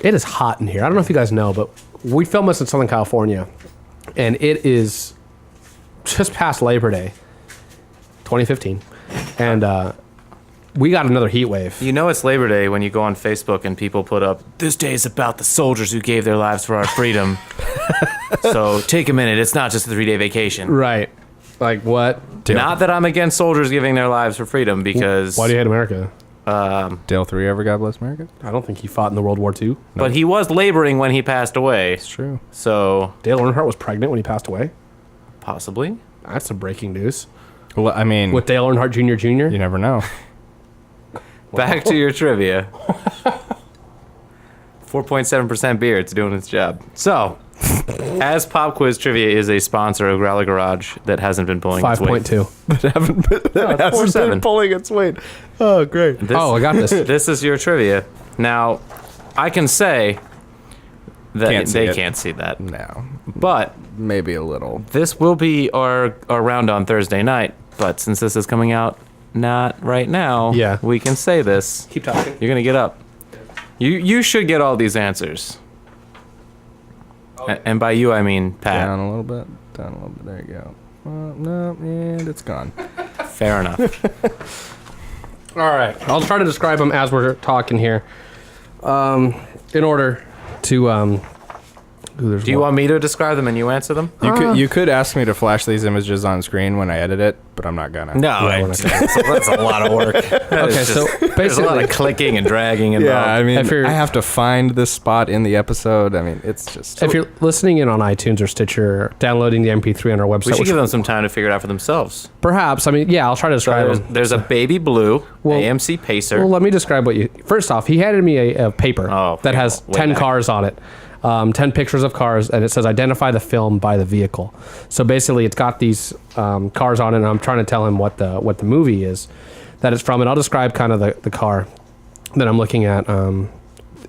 It is hot in here. I don't know if you guys know, but we film this in Southern California, and it is just past Labor Day, 2015, and we got another heat wave. You know it's Labor Day when you go on Facebook and people put up, "This day is about the soldiers who gave their lives for our freedom." So take a minute. It's not just a 3-day vacation. Right. Like what? Not that I'm against soldiers giving their lives for freedom, because... Why do you hate America? Dale 3 ever God Bless America? I don't think he fought in the World War II. But he was laboring when he passed away. It's true. So, Dale Earnhardt was pregnant when he passed away. possibly. That's some breaking news. Well, I mean, With Dale Earnhardt Jr. Jr. you never know. Back to your trivia. 4.7% beer. It's doing its job. So, as Pop Quiz Trivia is a sponsor of Growler Garage that hasn't been pulling its weight. 5.2. It's 4.7. pulling its weight. Oh, great. This, Oh, I got this. This is your trivia. Now, I can say that Can't see they it. can't see that. No, But maybe a little. this will be our round on Thursday night. But since this is coming out not right now, Yeah. we can say this. Keep talking. You're going to get up. You should get all these answers. And by you, I mean Pat. Down a little bit. Down a little bit. There you go. No, and it's gone. Fair enough. All right. I'll try to describe them as we're talking here. In order to Do you want me to describe them and you answer them? You could ask me to flash these images on screen when I edit it, but I'm not gonna. No, we're not that's a lot of work. Okay, so There's a lot basically, of clicking and dragging Yeah, involved. I mean, If you're- I have to find this spot in the episode. I mean, it's just. if you're listening in on iTunes or Stitcher, downloading the MP3 on our website, we should which give them some time to figure it out for themselves. perhaps, I mean, yeah, I'll try to describe them. There's a baby blue Well- AMC Pacer. Well, let me describe what you. First off, he handed me a paper Oh, that yeah, has way 10 back. cars on it, 10 pictures of cars, and it says identify the film by the vehicle. So basically, it's got these cars on it, and I'm trying to tell him what the movie is that it's from, and I'll describe kind of the car that I'm looking at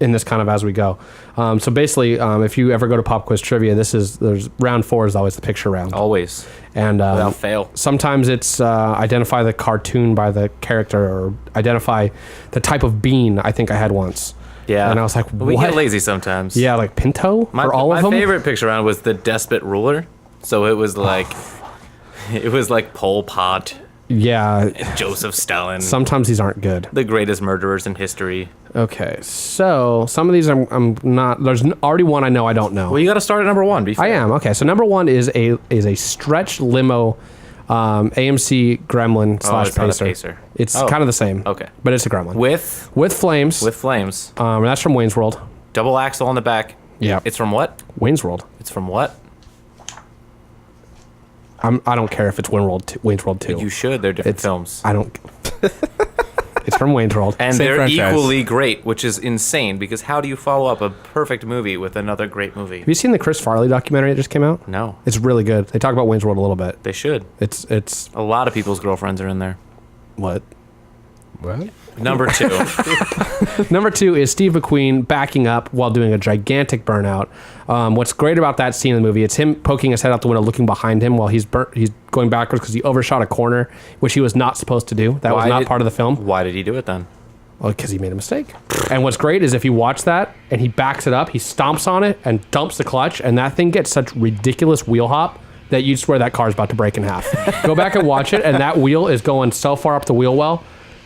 in this kind of as we go. So basically, if you ever go to Pop Quiz Trivia, there's round 4 is always the picture round, Always. and Without fail. sometimes it's identify the cartoon by the character or identify the type of bean. I think I had once. Yeah. And I was like, We what? get lazy sometimes. Yeah, like Pinto My, for all my of them. favorite picture round was the Despot Ruler. So it was like, Pol Pot, Yeah, Joseph Stalin, sometimes these aren't good. the greatest murderers in history. Okay, so some of these I'm not. There's already one I know I don't know. Well, you got to start at number 1. Be fair. I am okay. So number 1 is a stretch limo, AMC Gremlin slash it's not a Pacer. Pacer. It's Oh, kind of the same. okay. but it's a Gremlin With flames. flames. And that's from Wayne's World. Double axle on the back. Yeah, It's from what? Wayne's World. It's from what? I don't care if it's Wayne's World 2. You should. They're different It's- films. I don't. It's from Wayne's World. And Same they're franchise. equally great, which is insane, because how do you follow up a perfect movie with another great movie? Have you seen the Chris Farley documentary that just came out? No. It's really good. They talk about Wayne's World a little bit. They should. It's A lot of people's girlfriends are in there. what? What? Number 2. Number 2 is Steve McQueen backing up while doing a gigantic burnout. What's great about that scene in the movie, it's him poking his head out the window, looking behind him while he's going backwards because he overshot a corner, which he was not supposed to do. That was not part of the film. Why did he do it then? Well, because he made a mistake. And what's great is if you watch that and he backs it up, he stomps on it and dumps the clutch, and that thing gets such ridiculous wheel hop that you'd swear that car's about to break in half. Go back and watch it, and that wheel is going so far up the wheel well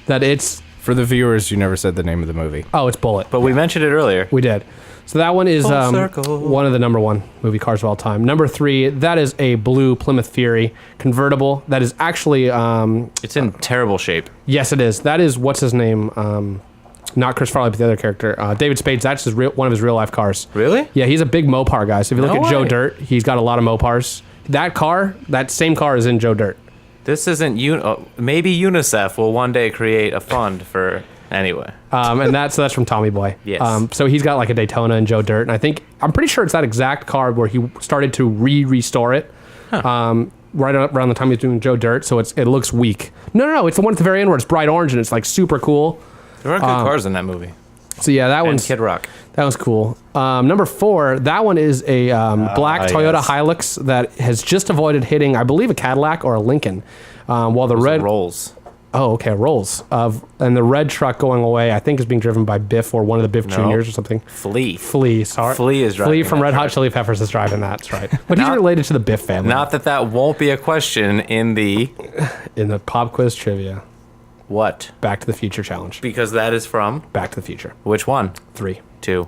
that it's... For the viewers, you never said the name of the movie. Oh, it's Bullet. But we mentioned it earlier. We did. So that one is circle. one of the number 1 movie cars of all time. Number 3, that is a blue Plymouth Fury convertible. That is actually... It's in terrible shape. yes, it is. That is, what's his name? Not Chris Farley, but the other character. David Spade. That's one of his real-life cars. Really? Yeah, he's a big Mopar guy. So if you look No at Joe way. Dirt, he's got a lot of Mopars. That same car is in Joe Dirt. This isn't... maybe UNICEF will one day create a fund for... Anyway. And that's from Tommy Boy. Yes. So he's got like a Daytona and Joe Dirt, and I'm pretty sure it's that exact car where he started to restore it. Right around the time he was doing Joe Dirt, so it looks weak. No, it's the one at the very end where it's bright orange and it's like super cool. There are good cars in that movie. So yeah, that And one's Kid Rock. That was cool. Number 4, that one is a black Toyota yes. Hilux that has just avoided hitting, I believe, a Cadillac or a Lincoln. While the red Rolls. Oh, okay, rolls. And the red truck going away, I think, is being driven by Biff or one of the Biff Juniors or something. Flea. Sorry. Flea is driving Flea from that Red Hot truck. Chili Peppers is driving that. That's right. But he's related to the Biff family. Not that won't be a question in the... In the pop quiz trivia, What? Back to the Future challenge. Because that is from... Back to the Future. Which one? 3. 2.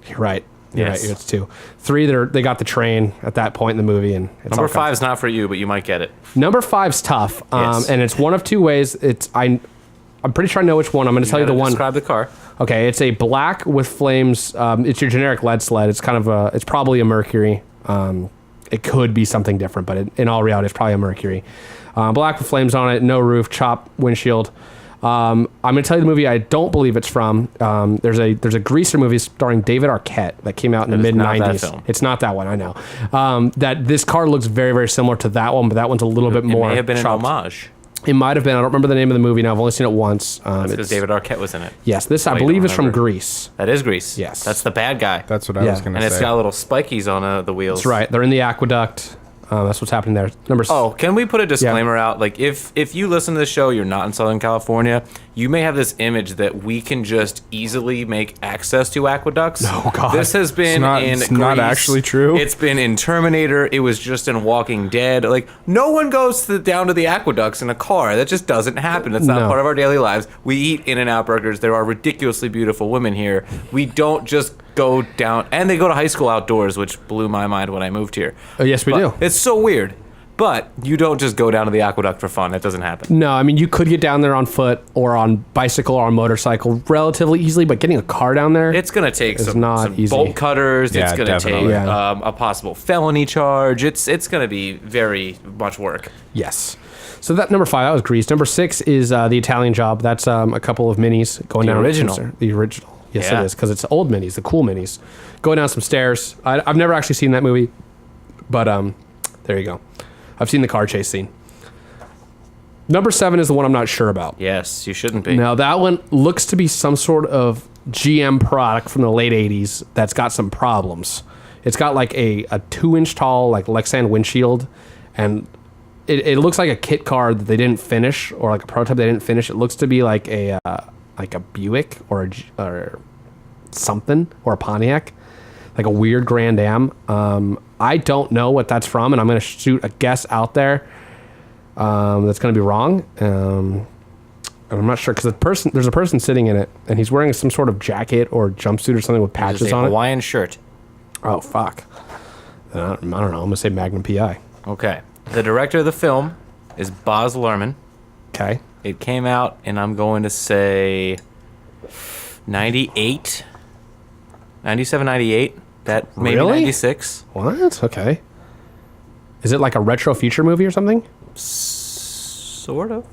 You're right. You're Yes. right. It's 2. 3, they got the train at that point in the movie, and it's Number all 5 is not for you, but you might get it. Number 5's tough, Yes. and it's one of 2 ways. I'm pretty sure I know which one. I'm going to tell you the one. Describe the car. Okay, it's a black with flames. It's your generic lead sled. It's kind of it's probably a Mercury. It could be something different, but in all reality, it's probably a Mercury. Black with flames on it, no roof, chop windshield. I'm going to tell you the movie I don't believe it's from. There's a Greaser movie starring David Arquette that came out in the It is not that mid-90s. film. It's not that one, I know. That this car looks very, very similar to that one, but that one's a little bit more It may have been chopped. an homage. It might have been. I don't remember the name of the movie now. I've only seen it once. That's because it's- David Arquette was in it. Yes, this I Wait, believe don't is from remember. Greece. That is Grease. Yes. That's the bad guy. That's what I Yeah. was going to and say. it's got little spikies on the wheels. That's right. They're in the aqueduct. That's what's happening there. Oh, can we put a disclaimer out? Like, if you listen to this show, you're not in Southern California, you may have this image that we can just easily make access to aqueducts. No, God. This has been It's in not Grease. actually true. It's been in Terminator. It was just in Walking Dead. Like, no one goes down to the aqueducts in a car. That just doesn't happen. It's not No. part of our daily lives. We eat In-N-Out burgers. There are ridiculously beautiful women here. We don't just go down, and they go to high school outdoors, which blew my mind when I moved here. Oh, yes, we But do. It's so weird. But you don't just go down to the aqueduct for fun. That doesn't happen. No, I mean you could get down there on foot or on bicycle or on motorcycle relatively easily, but getting a car down there, It's going to take some not easy. bolt cutters. Yeah, it's going to definitely. take Yeah. a possible felony charge. It's going to be very much work. yes. So that number 5, that was Grease. Number 6 is the Italian Job. That's a couple of minis going The down. original. The original. Yes, Yeah. it is because it's old minis, the cool minis, going down some stairs. I've never actually seen that movie, but there you go. I've seen the car chase scene. Number 7 is the one I'm not sure about. Yes, you shouldn't be. Now that one looks to be some sort of GM product from the late 80s that's got some problems. It's got like a 2-inch tall like Lexan windshield, and it looks like a kit car that they didn't finish, or like a prototype they didn't finish. It looks to be like a Buick or something, or a Pontiac, like a weird Grand Am. I don't know what that's from, and I'm going to shoot a guess out there that's going to be wrong. I'm not sure because there's a person sitting in it, and he's wearing some sort of jacket or jumpsuit or something with It's patches a on Hawaiian shirt. it. Oh fuck! I don't know. I'm going to say Magnum PI. Okay. The director of the film is Baz Luhrmann. Okay. It came out, and I'm going to say 98, 97, 98. That maybe Really? 96. What? Okay. Is it like a RetroFuture movie or something? Sort of.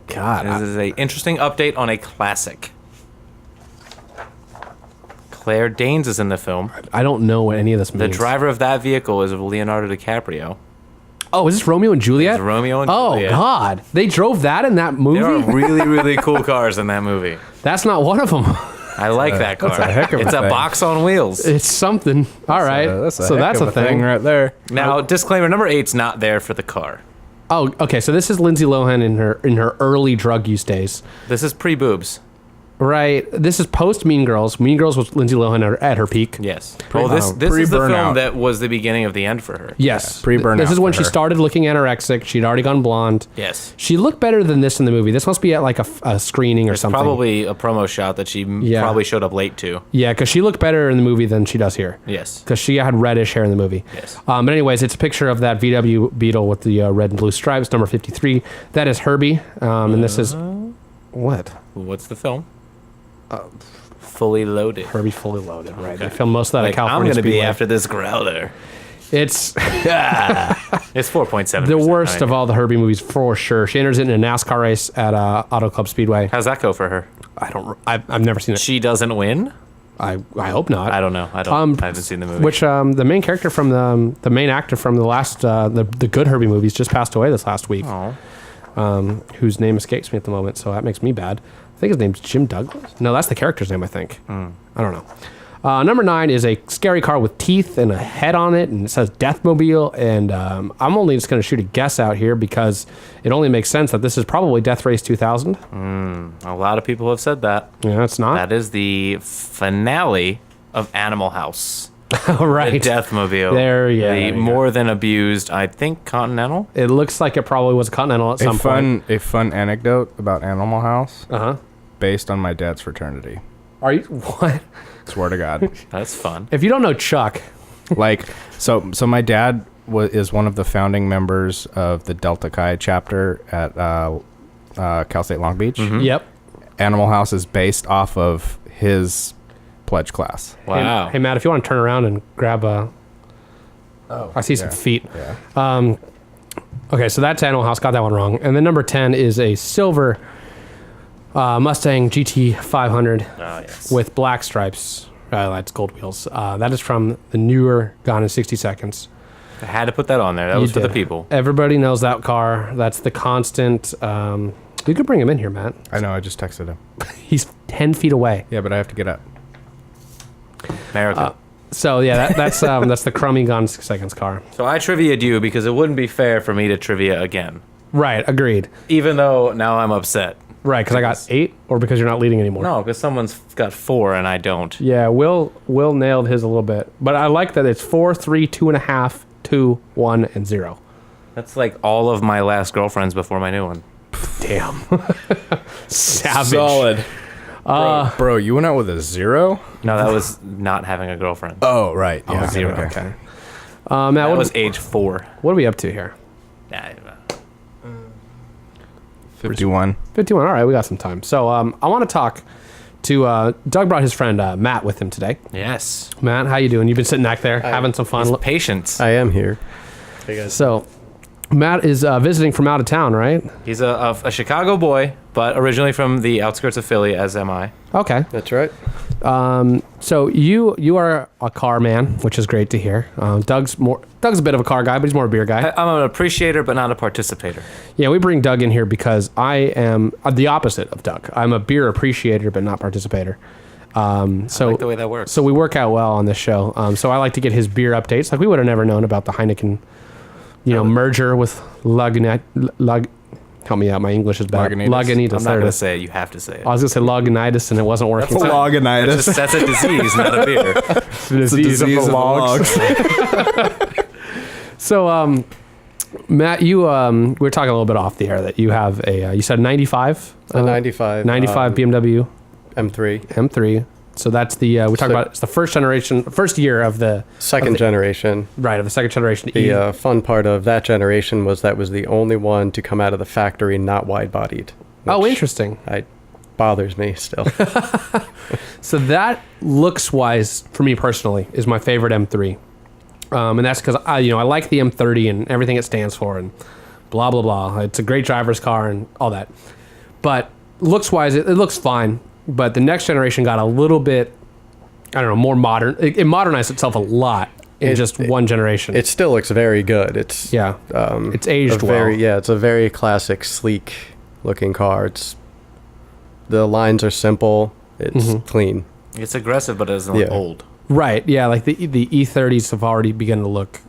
God. This is a interesting update on a classic. Claire Danes is in the film. I don't know what any of this The means. driver of that vehicle is Leonardo DiCaprio. Oh, is this Romeo and Juliet? It's Romeo and Oh, Juliet. God. They drove that in that movie? There are really, really cool cars in that movie. That's not one of them. I like that car. that's a heck of a It's a thing. box on wheels. It's something. All right. That's a So heck that's of a thing. right there. Now, disclaimer, number 8's not there for the car. Oh, okay. So this is Lindsay Lohan in her early drug use days. This is pre-boobs. Right. This is post Mean Girls. Mean Girls was Lindsay Lohan at her peak. Yes. Well, this is the Pre-burnout. film that was the beginning of the end for her. Yes. Pre-burnout This is when for she her. started looking anorexic. She'd already gone blonde. Yes. She looked better than this in the movie. This must be at like a screening or It's something. probably a promo shot that she probably showed up late to. Yeah, because she looked better in the movie than she does here. Yes. Because she had reddish hair in the movie. Yes. But anyways, it's a picture of that VW Beetle with the red and blue stripes, number 53. That is Herbie. And this is... What? What's the film? Fully Loaded. Herbie Fully Loaded, right. They filmed most of that Like, at California I'm going to be Speedway. after this Growler. It's It's 4.7. the worst of all the Herbie movies for sure. She enters it in a NASCAR race at Auto Club Speedway. How's that go for her? I've never seen it. She doesn't win? I hope not. I don't know. I haven't seen the movie. Which the main character from the main actor from the last the good Herbie movies just passed away this last week. Oh. Whose name escapes me at the moment, so that makes me bad. I think his name's Jim Douglas. No, that's the character's name, I think. I don't know. Number 9 is a scary car with teeth and a head on it, and it says Deathmobile. And I'm only just going to shoot a guess out here because it only makes sense that this is probably Death Race 2000. A lot of people have said that. Yeah, it's not. That is the finale of Animal House. All right. The Deathmobile. There, yeah, The there you go. more than abused, I think, Continental. It looks like it probably was a Continental at some point. A fun anecdote about Animal House, Uh-huh. based on my dad's fraternity. Are you... What? Swear to God. That's fun. If you don't know Chuck... Like, so my dad is one of the founding members of the Delta Chi chapter at Cal State Long Beach. Yep. Animal House is based off of his pledge class. Wow. Hey, Matt, if you want to turn around and grab a... Oh, I see some feet. Yeah. Okay, so that's Animal House. Got that one wrong. And then number 10 is a silver Mustang GT 500 yes. with black stripes. That's gold wheels. That is from the newer Gone in 60 Seconds. I had to put that on there. That was for the people. Everybody knows that car. That's the constant. You could bring him in here, Matt. I know, I just texted him. He's 10 feet away. Yeah, but I have to get up. America. So, yeah, that's the crummy Gone in 60 Seconds car. So I trivia'd you because it wouldn't be fair for me to trivia again. Right, agreed. Even though now I'm upset. Right, because I got 8 or because you're not leading anymore? No, because someone's got 4 and I don't. Yeah, Will nailed his a little bit. But I like that it's 4, 3, 2.5, 2, 1, and 0. That's like all of my last girlfriends before my new one. Damn. Savage. Bro, you went out with a 0? No, that was not having a girlfriend. Oh, right. Yeah, 0. okay. Matt, That what, was age 4. what are we up to here? Nah, 51. 51. All right, we got some time. So I want to talk to Doug brought his friend Matt with him today. yes. Matt, how you doing? You've been sitting back there having some fun. Patience. I am here. Hey guys. So Matt is visiting from out of town, right? He's a Chicago boy, but originally from the outskirts of Philly, as am I. Okay. That's right. So you are a car man, which is great to hear. Doug's a bit of a car guy, but he's more a beer guy. I'm an appreciator, but not a participator. Yeah, we bring Doug in here because I am the opposite of Doug. I'm a beer appreciator, but not participator. So I like the way that works. So we work out well on this show. So I like to get his beer updates. Like we would have never known about the Heineken, merger with help me out. My English is bad. Lagunitas. Lagunitas. I'm not there it going to is. say it. You have to say it. I was gonna say Lagunitas, and it wasn't working. That's a disease, not a beer. Disease of the logs. So, Matt, you we were talking a little bit off the air that you have you said 95? A 95. 95 BMW M3. M3. So that's the we talked about it's the first year of the Second generation. right of the second generation. The fun part of that generation was that was the only one to come out of the factory not wide-bodied. Oh, which interesting. bothers me still. So that looks wise for me personally is my favorite M3, and that's because I like the M30 and everything it stands for and blah blah blah. It's a great driver's car and all that, but looks wise it looks fine. But the next generation got a little bit, I don't know, more modern. It modernized itself a lot in just one generation. It still looks very good. It's it's aged well. It's a very classic, sleek looking car. The lines are simple. It's clean. It's aggressive, but it doesn't look old. Right. Yeah. Like the E30s have already begun to look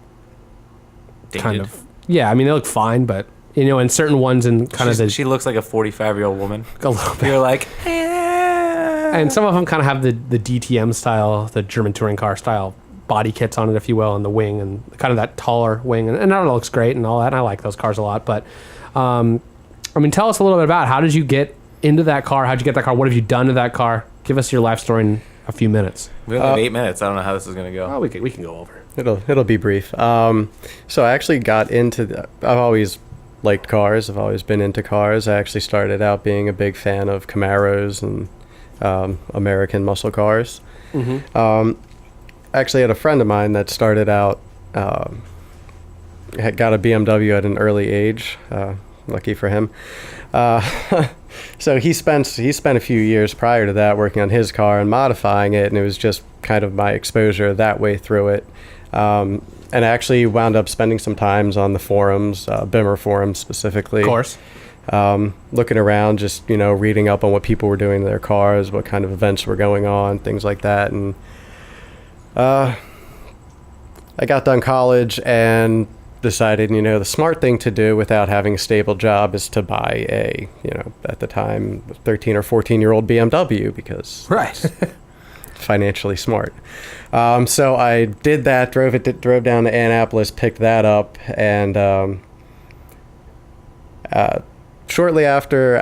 Dated. kind of. Yeah. I mean, they look fine, but in certain ones and she looks like a 45-year-old woman. A little bit. You're like, and some of them kind of have the DTM style, the German touring car style body kits on it, if you will, and the wing and kind of that taller wing, and that looks great and all that. And I like those cars a lot. But I mean, tell us a little bit about how did you get into that car? How'd you get that car? What have you done to that car? Give us your life story in a few minutes. We only have 8 minutes. I don't know how this is going to go. Oh, we can go over. It'll be brief. So I actually got into. I've always liked cars. I've always been into cars. I actually started out being a big fan of Camaros and American muscle cars. Actually had a friend of mine that started out, had got a BMW at an early age. Lucky for him. So he spent a few years prior to that working on his car and modifying it, and it was just kind of my exposure that way through it. And I actually wound up spending some times on the forums, Bimmer forums specifically. Of course. Looking around, just, reading up on what people were doing to their cars, what kind of events were going on, things like that. And I got done college and decided, the smart thing to do without having a stable job is to buy a, at the time, 13 or 14-year-old BMW because right. financially smart. So I did that, drove down to Annapolis, picked that up, and shortly after,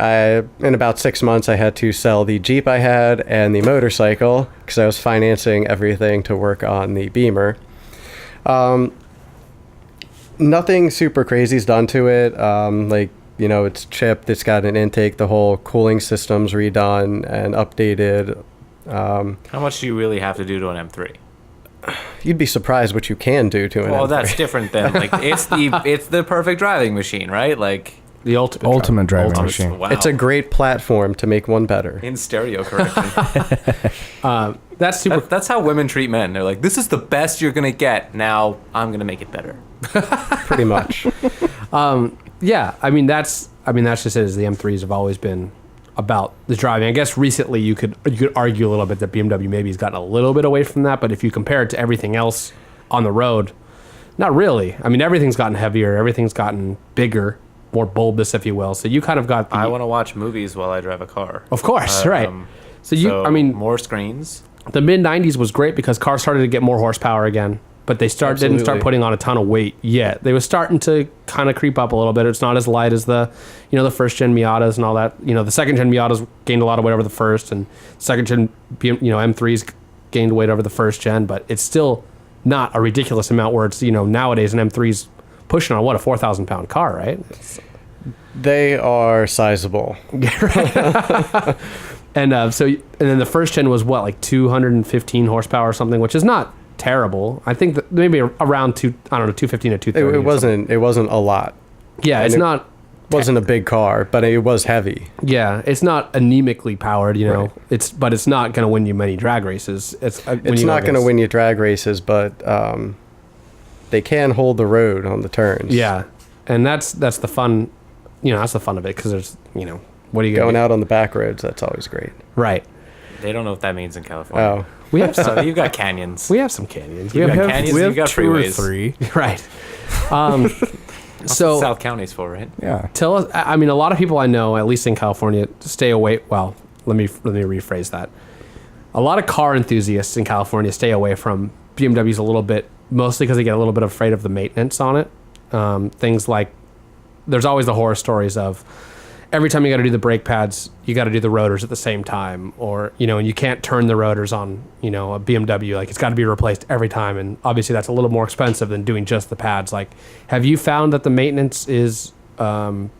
in about 6 months, I had to sell the Jeep I had and the motorcycle because I was financing everything to work on the Beamer. Nothing super crazy is done to it. It's chipped. It's got an intake. The whole cooling system's redone and updated. How much do you really have to do to an M3? You'd be surprised what you can do to an M3. Well, that's different than it's the perfect driving machine, right? Like the ultimate driving machine. Wow. It's a great platform to make one better. In stereo correction. That's super. That's how women treat men. They're like, "This is the best you're gonna get. Now I'm gonna make it better." Pretty much. Yeah, I mean that's just it. Is the M3s have always been about the driving. I guess recently you could argue a little bit that BMW maybe has gotten a little bit away from that, but if you compare it to everything else on the road, not really. I mean, everything's gotten heavier, everything's gotten bigger, more bulbous, if you will. So you kind of got. I want to watch movies while I drive a car. Of course, right. So more screens. The mid '90s was great because cars started to get more horsepower again. But they didn't start putting on a ton of weight yet. They were starting to kind of creep up a little bit. It's not as light as the first gen Miatas and all that. The second gen Miatas gained a lot of weight over the first, and second gen M3s gained weight over the first gen. But it's still not a ridiculous amount where it's nowadays an M3's pushing on a 4,000 pound car, right? They are sizable. And then the first gen was like 215 horsepower or something, which is not terrible. I think that maybe around 215 or 230. It wasn't a lot. Yeah, and it's not. Wasn't a big car, but it was heavy. Yeah, it's not anemically powered. Right. But it's not going to win you many drag races. It's not going to win you drag races, but they can hold the road on the turns. Yeah, and that's the fun. That's the fun of it because there's what are you going out on the back roads? That's always great. Right. They don't know what that means in California. Oh. We have some. You've got canyons. We have some canyons. We have canyons. We have you've got 2 freeways. or 3. Right. So South County's for, right? Yeah. Tell us. I mean, a lot of people I know, at least in California, stay away. Well, let me rephrase that. A lot of car enthusiasts in California stay away from BMWs a little bit, mostly because they get a little bit afraid of the maintenance on it. Things like there's always the horror stories of every time you got to do the brake pads, you got to do the rotors at the same time, or and you can't turn the rotors on a BMW, like it's got to be replaced every time, and obviously that's a little more expensive than doing just the pads. Like, have you found that the maintenance is kind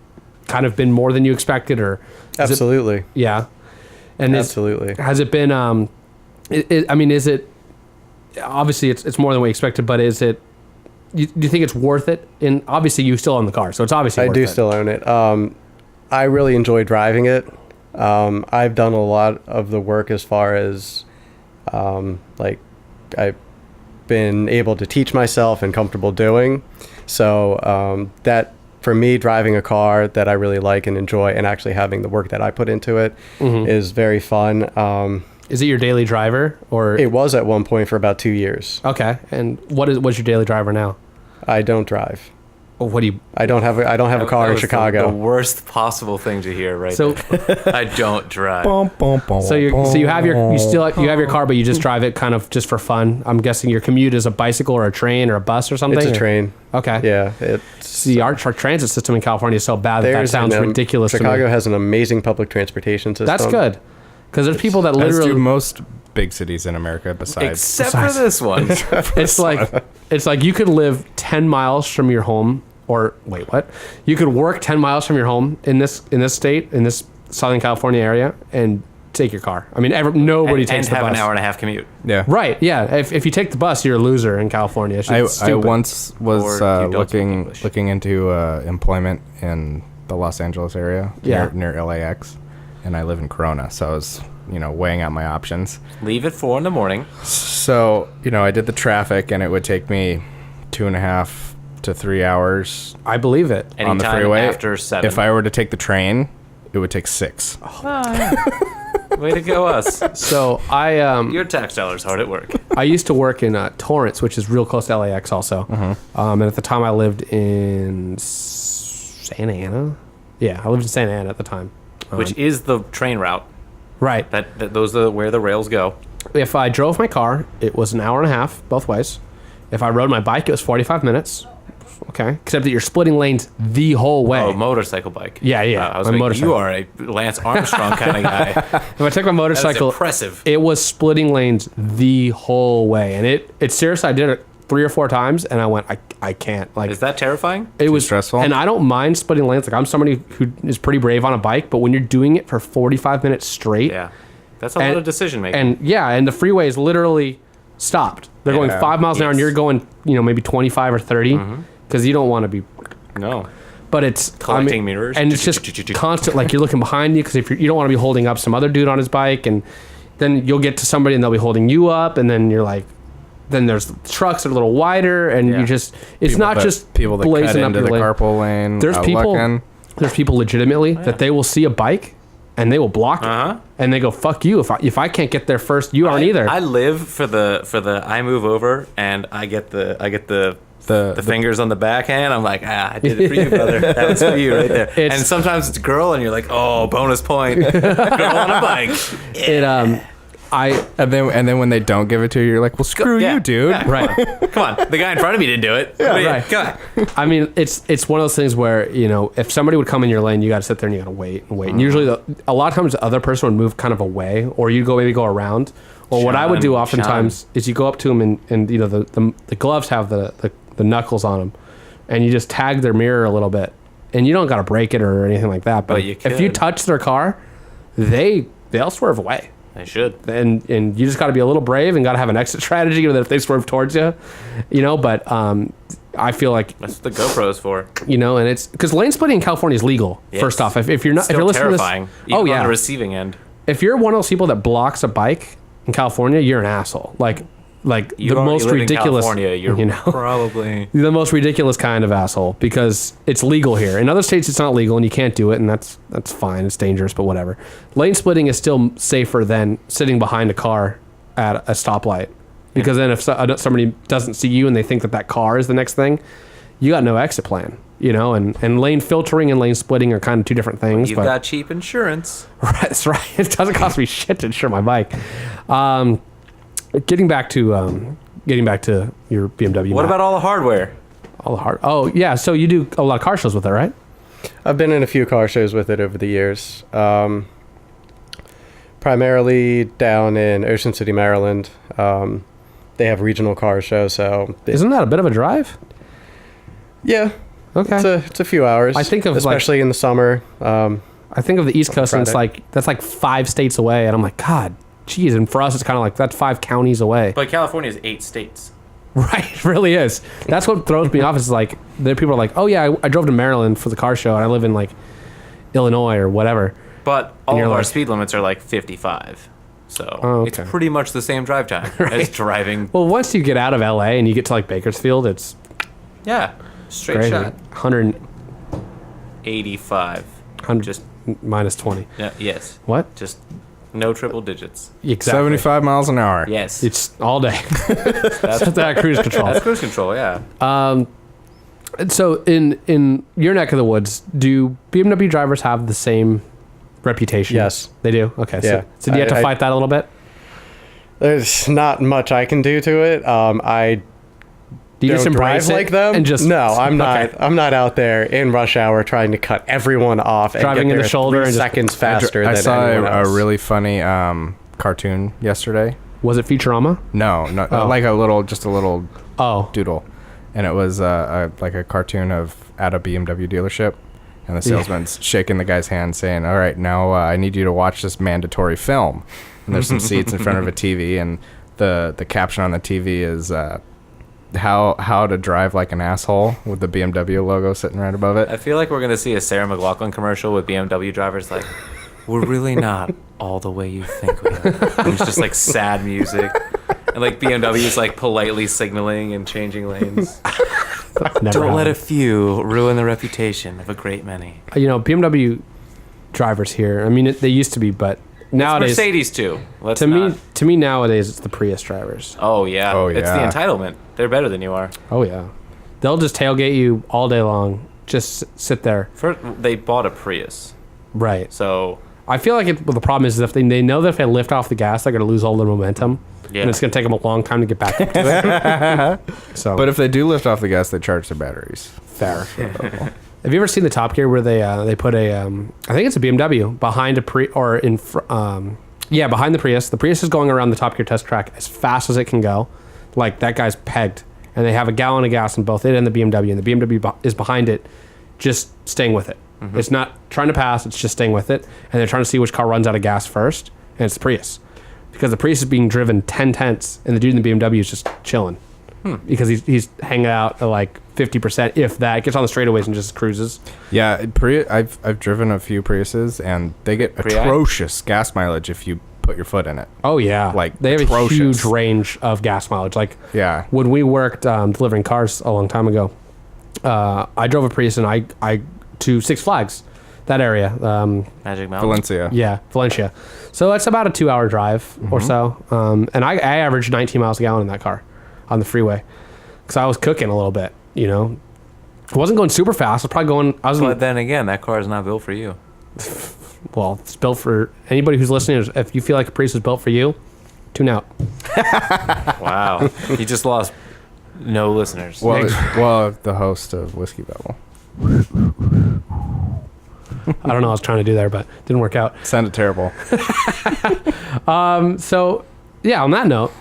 of been more than you expected, or absolutely? Yeah, and absolutely. Has it been? Is it obviously it's more than we expected, but is it? Do you think it's worth it? And obviously you still own the car, so it's obviously worth it. Still own it. I really enjoy driving it. I've done a lot of the work as far as I been able to teach myself and comfortable doing. So that, for me, driving a car that I really like and enjoy and actually having the work that I put into it is very fun. Is it your daily driver, or It was at one point for about 2 years. okay? And what's your daily driver now? I don't drive. Or what do you? I don't have a car That in was Chicago. The worst possible thing to hear, right? So there. I don't drive. so you have your car, but you just drive it kind of just for fun. I'm guessing your commute is a bicycle or a train or a bus or something. It's a or- train. Okay. Yeah. See, our transit system in California is so bad that sounds ridiculous. Chicago to me. has an amazing public transportation system. That's good, because there's people that As do literally. most big cities in America besides. Except for this one. It's like you could live 10 miles from your home, or wait, what? You could work 10 miles from your home in this state, in this Southern California area, and take your car. I mean, nobody and takes the have bus. an hour and a half commute. Yeah. Right? Yeah. If you take the bus, you're a loser in California. It's I just stupid. once was Or you don't speak looking English. into employment in the Los Angeles area Yeah. near LAX, and I live in Corona, so I was weighing out my options. Leave at 4 a.m. So I did the traffic, and it would take me 2.5 to 3 hours I believe it. on the Anytime freeway. after 7. If I were to take the train, it would take 6. Way to go, us. So Your tax dollars hard at work. I used to work in Torrance, which is real close to LAX also. And at the time I lived in Santa Ana. Yeah, I lived in Santa Ana at the time. Which is the train route. Right. That those are where the rails go. If I drove my car, it was an hour and a half both ways. If I rode my bike, it was 45 minutes. Okay. Except that you're splitting lanes the whole way. Oh, motorcycle bike. Yeah, yeah, I was my like, motorcycle. you are a Lance Armstrong kind of guy. If I took my That's motorcycle, impressive. it was splitting lanes the whole way. And it seriously, I did it 3 or 4 times, and I went, I can't. Like, Is that terrifying? it was stressful? And I don't mind splitting lanes. Like, I'm somebody who is pretty brave on a bike, but when you're doing it for 45 minutes straight, Yeah. That's a lot of decision making. and the freeway is literally stopped. They're going Yeah. 5 miles an hour, and Yes. you're going, maybe 25 or 30, because you don't want to be. No. But it's Collecting mirrors. and it's just constant. Like, you're looking behind you, because if you don't want to be holding up some other dude on his bike, and then you'll get to somebody and they'll be holding you up, and then you're like, then there's trucks that are a little wider, and Yeah. you just it's not just people that cut blazing up into your the lane. carpool lane. There's out people. looking. There's people legitimately that they will see a bike and they will block it, Uh-huh. and they go, "Fuck you! If I can't get there first, you aren't either." I live for the I move over and I get the fingers on the backhand. I'm like, I did it for you, brother. That was for you right there. And sometimes it's a girl, and you're like, oh, bonus point. Girl on a bike. And then when they don't give it to you, you're like, well, screw Yeah, you, dude. yeah. right. Come on, the guy in front of me didn't do it. right. Come on. I mean, it's one of those things where, if somebody would come in your lane, you got to sit there and you got to wait and wait. And usually, a lot of times, the other person would move kind of away, or you maybe go around. Or what I would do oftentimes is you go up to them and the gloves have the knuckles on them, and you just tag their mirror a little bit, and you don't got to break it or anything like that. But you if you could. touch touch their car, they'll swerve away. I should. And you just got to be a little brave and got to have an exit strategy that if they swerve towards you, but I feel like, That's what the GoPro's for. and it's because lane splitting in California is legal. Yes. First off, if you're not, if Still you're listening terrifying. to this, Even oh on yeah, the receiving end. if you're one of those people that blocks a bike in California, you're an asshole. Like You the already most live in ridiculous, California, you're probably the most ridiculous kind of asshole, because it's legal here. In other states, it's not legal and you can't do it, and that's fine. It's dangerous, but whatever. Lane splitting is still safer than sitting behind a car at a stoplight, because then if somebody doesn't see you and they think that car is the next thing, you got no exit plan. And lane filtering and lane splitting are kind of two different things. You've but got cheap insurance. that's right. It doesn't cost me shit to insure my bike. Getting back to your BMW. What about all the hardware? all the hard? Oh yeah, so you do a lot of car shows with it, right? I've been in a few car shows with it over the years. Primarily down in Ocean City, Maryland. They have regional car shows, so Isn't that a bit of a drive? yeah, Okay. it's a few hours. I think of, especially in the summer. I think of the East Coast, and it's Friday. like that's like 5 states away, and I'm like, God, geez. And for us, it's kind of like that's 5 counties away. But California is 8 states. Right, it really is. That's what throws me off. Is like there people are like, oh yeah, I drove to Maryland for the car show, and I live in like Illinois or whatever. But all you're of our like- speed limits are like 55. So it's pretty much the same drive time as driving. Well, once you get out of LA and you get to like Bakersfield, it's straight crazy. shot. 85. 100 Just minus 20. yes. What? Just no triple digits. Exactly. 75 miles an hour. Yes. It's all day. That's that cruise control. That's cruise control. Yeah. So in your neck of the woods, do BMW drivers have the same reputation? Yes. They do? Okay. Yeah. So do you have to fight that a little bit? There's not much I can do to it. I Do you don't just embrace drive it like them. and just no, I'm not. Okay. I'm not out there in rush hour trying to cut everyone off and Driving get in the there shoulder 3 and just- seconds faster I than saw anyone a else. really funny cartoon yesterday. Was it Futurama? No, like a little Oh. doodle, and it was like a cartoon of at a BMW dealership, and the salesman's shaking the guy's hand, saying, "All right, now I need you to watch this mandatory film." And there's some seats in front of a TV, and the caption on the TV is how to drive like an asshole with the BMW logo sitting right above it. I feel like we're gonna see a Sarah McLachlan commercial with BMW drivers like, "We're really not all the way you think we are." And it's just like sad music, and like BMW's like politely signaling and changing lanes. Never Don't let happened. a few ruin the reputation of a great many. You know, BMW drivers here, I mean, they used to be, but nowadays, Mercedes too. Let's to not. me nowadays, it's the Prius drivers. Oh yeah. Oh, It's the yeah. entitlement. They're better than you are. Oh, yeah. They'll just tailgate you all day long. Just sit there. First, they bought a Prius, Right. so I feel like the problem is if they know that if they lift off the gas, they're going to lose all their momentum. yeah. And it's going to take them a long time to get back into it. So, But if they do lift off the gas, they charge their batteries. fair. Have you ever seen the Top Gear where they put a I think it's a BMW behind a behind the Prius. The Prius is going around the Top Gear test track as fast as it can go. Like that guy's pegged, and they have a gallon of gas in both it and the BMW, and the BMW is behind it, just staying with it. It's not trying to pass; it's just staying with it, and they're trying to see which car runs out of gas first, and it's the Prius, because the Prius is being driven 10 tenths, and the dude in the BMW is just chilling, because he's hanging out at like 50%, if that, gets on the straightaways and just cruises. Yeah, I've driven a few Priuses, and they get atrocious gas mileage if you put your foot in it. Oh yeah, Like, they have atrocious. a huge range of gas mileage. Like Yeah. when we worked delivering cars a long time ago, I drove a Prius and I to Six Flags, that area. Magic Mountain. Valencia. Yeah, Valencia. So that's about a 2-hour drive or so. And I averaged 19 miles a gallon in that car on the freeway because I was cooking a little bit. You know, I wasn't going super fast. I was probably going. But then again, that car is not built for you. Well, it's built for anybody who's listening. If you feel like a Prius is built for you, tune out. Wow. You just lost no listeners. Well, the host of Whiskey Bubble. I don't know what I was trying to do there, but it didn't work out. Sounded terrible. So, yeah, on that note,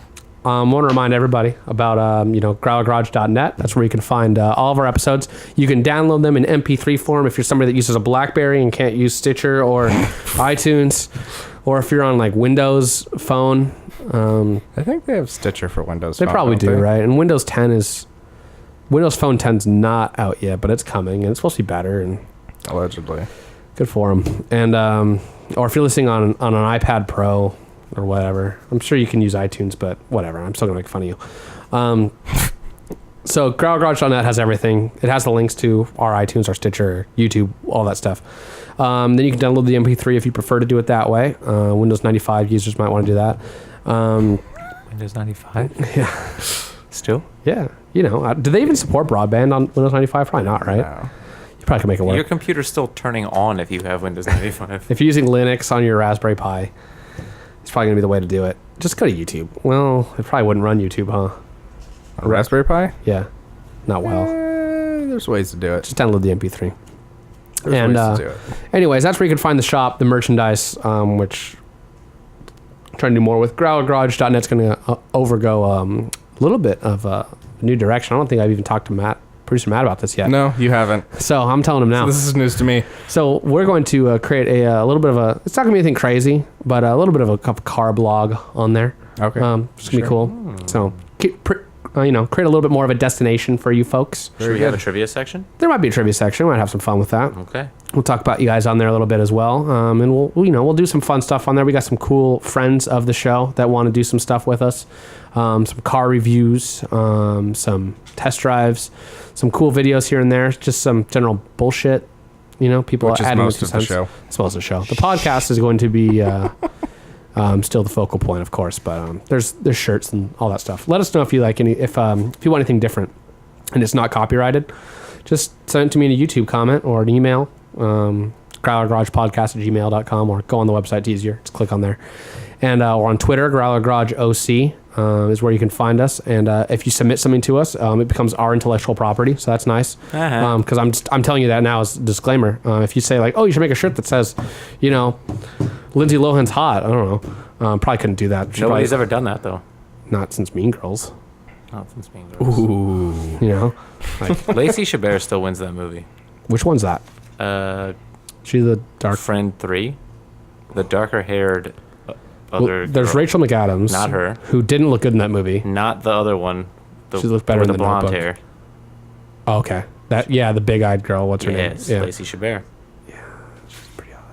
I want to remind everybody about, growlergarage.net. That's where you can find all of our episodes. You can download them in MP3 form if you're somebody that uses a BlackBerry and can't use Stitcher or iTunes, or if you're on like Windows phone. I think they have Stitcher for Windows They Phone, probably don't do, they? right? And Windows Phone 10's not out yet, but it's coming and it's supposed to be better and Allegedly. good for them. And or if you're listening on an iPad Pro or whatever, I'm sure you can use iTunes, but whatever. I'm still gonna make fun of you. So growlergarage.net has everything. It has the links to our iTunes, our Stitcher, YouTube, all that stuff. Then you can download the MP3 if you prefer to do it that way. Windows 95 users might want to do that. Windows 95? Yeah. Still? Yeah. You know, do they even support broadband on Windows 95? Probably not, right? No. You probably can make it work. Your computer's still turning on if you have Windows 95. If you're using Linux on your Raspberry Pi, it's probably going to be the way to do it. Just go to YouTube. Well, it probably wouldn't run YouTube, huh? A Raspberry Pi? Yeah. Not well. There's ways to do it. Just download the MP3. There's And ways to do it. anyways, that's where you can find the shop, the merchandise, which I'm trying to do more with. Growlergarage.net's going to overgo a little bit of a new direction. I don't think I've even talked to producer Matt about this yet. No, you haven't. So I'm telling him now. This is news to me. So we're going to create a little bit of a, it's not going to be anything crazy, but a little bit of a car blog on there. Okay. It's going to be cool. So, create a little bit more of a destination for you folks. Should we have a trivia section? There might be a trivia section. We might have some fun with that. Okay. We'll talk about you guys on there a little bit as well, and we'll do some fun stuff on there. We got some cool friends of the show that want to do some stuff with us, some car reviews, some test drives, some cool videos here and there, just some general bullshit. People Which is adding most to of the show. It's most of the show. The podcast is going to be still the focal point, of course, but there's shirts and all that stuff. Let us know if you like if you want anything different and it's not copyrighted. Just send it to me in a YouTube comment or an email. growlergaragepodcast@gmail.com, or go on the website. It's easier. Just click on there. And we're on Twitter. GrowlerGarageOC is where you can find us. And if you submit something to us, it becomes our intellectual property. So that's nice. Because I'm telling you that now as a disclaimer. If you say like, oh, you should make a shirt that says, Lindsay Lohan's hot. I don't know. Probably couldn't do that. Nobody's ever done that though. Not since Mean Girls. Not since Mean Girls. Ooh. Lacey Chabert still wins that movie. Which one's that? She's the dark Friend 3, the darker-haired other. There's girl. Rachel McAdams, Not her. who didn't look good in that movie. Not the other one. She looked better with in the the blonde Notebook. hair. Oh, okay. The big-eyed girl. What's her Yes, name? Lacey Chabert. Yeah, she's pretty hot.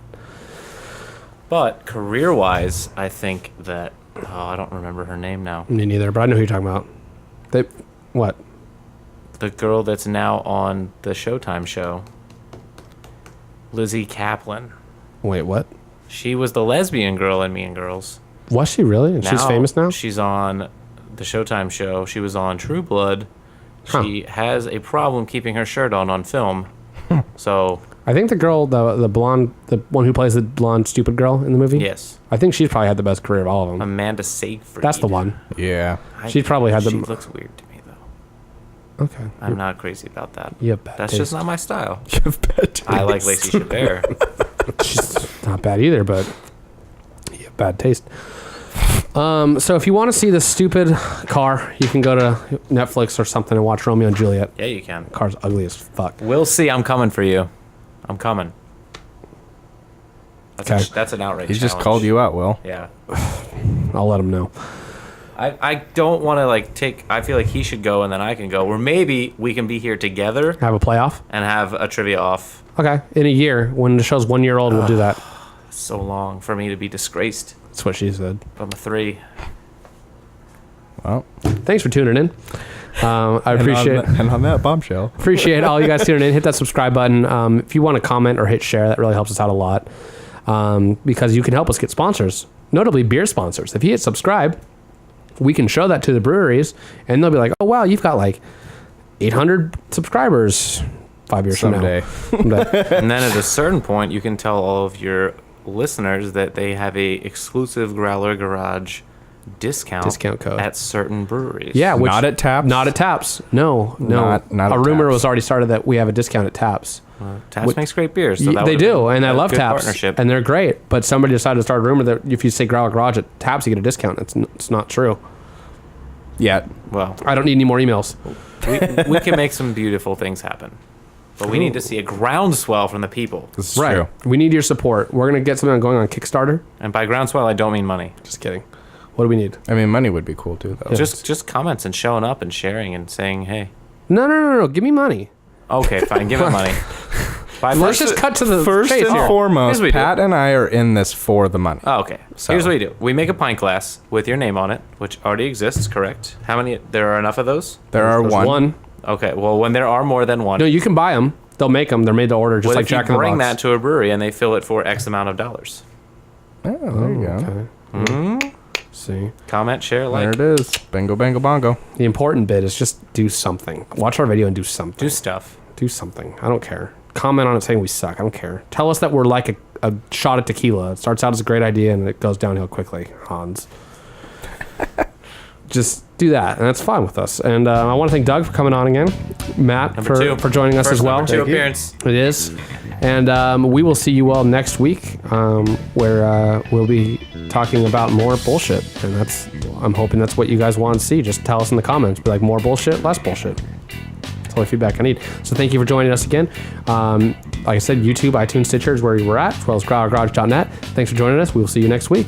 But career-wise, I think that I don't remember her name now. Me neither, but I know who you're talking about. What? The girl that's now on the Showtime show, Lizzie Kaplan. Wait, what? She was the lesbian girl in Mean Girls. Was she really? And she's famous now? She's on the Showtime show. She was on True Blood. Huh. She has a problem keeping her shirt on film. So, I think the girl, the blonde, the one who plays the blonde stupid girl in the movie. yes. I think she's probably had the best career of all of them. Amanda Seyfried. That's the one. Yeah. She probably had the- She looks weird to me, though. Okay. I'm not crazy about that. You have bad That's taste. just not my style. You have bad taste. I like Lacey Chabert. She's not bad either, but you have bad taste. So if you want to see the stupid car, you can go to Netflix or something and watch Romeo and Juliet. Yeah, you can. Car's ugly as fuck. We'll see. I'm coming for you. I'm coming. Okay. That's an outrage. He just challenge. called you out, Will. Yeah. I'll let him know. I don't want to take. I feel like he should go and then I can go. Or maybe we can be here together Have a playoff? and have a trivia off. Okay. In a year, when the show's 1 year old, we'll do that. So long for me to be disgraced. That's what she said. I'm a 3. Well, Thanks for tuning in. I appreciate And on that bombshell. appreciate all you guys tuning in. Hit that subscribe button. If you want to comment or hit share, that really helps us out a lot. Because you can help us get sponsors, notably beer sponsors. If you hit subscribe, we can show that to the breweries, and they'll be like, "Oh wow, you've got like 800 subscribers 5 years Someday. from now." And then at a certain point, you can tell all of your listeners that they have a exclusive Growler Garage discount code at certain breweries. Yeah, which, Not at Taps? Not at Taps. No. Not a at rumor Taps. was already started that we have a discount at Taps. Taps makes great beer. So that They would've do, been and I a love good Taps, partnership. and they're great. But somebody decided to start a rumor that if you say Growler Garage at Taps, you get a discount. It's not true. Yeah. Well, I don't need any more emails. we can make some beautiful things happen. But we need to see a groundswell from the people. This is Right. true. We need your support. We're gonna get something going on Kickstarter. And by groundswell, I don't mean money. Just kidding. What do we need? I mean, money would be cool too, though. Just comments and showing up and sharing and saying, hey. No. Give me money. Okay, fine. Give it money. Let's just cut to the First chase and here. foremost, Here's what we do. Pat and I are in this for the money. Oh, okay. So- Here's what we do. We make a pint glass with your name on it, which already exists, correct? How many? There are enough of those? There are There's one. one. Okay. Well, when there are more than one, No, you can buy them. They'll make them. They're made to order, just what like if you Jack in the bring Box. that to a brewery and they fill it for X amount of dollars? Oh, there you go. Okay. See, Comment, share, like. There it is. Bingo, bango, bongo. the important bit is just do something. Watch our video and do something. Do stuff. Do something. I don't care. Comment on it saying we suck. I don't care. Tell us that we're like a shot of tequila. It starts out as a great idea and it goes downhill quickly, Hans. Just do that, and that's fine with us. And I want to thank Doug for coming on again, Matt Number two. for joining us First as well. number 2 Thank you. appearance. It is. And we will see you all next week, where we'll be talking about more bullshit. And I'm hoping that's what you guys want to see. Just tell us in the comments. Be like, more bullshit, less bullshit. That's all the feedback I need. So thank you for joining us again. Like I said, YouTube, iTunes, Stitcher is where we're at, as well as growlergarage.net. Thanks for joining us. We will see you next week.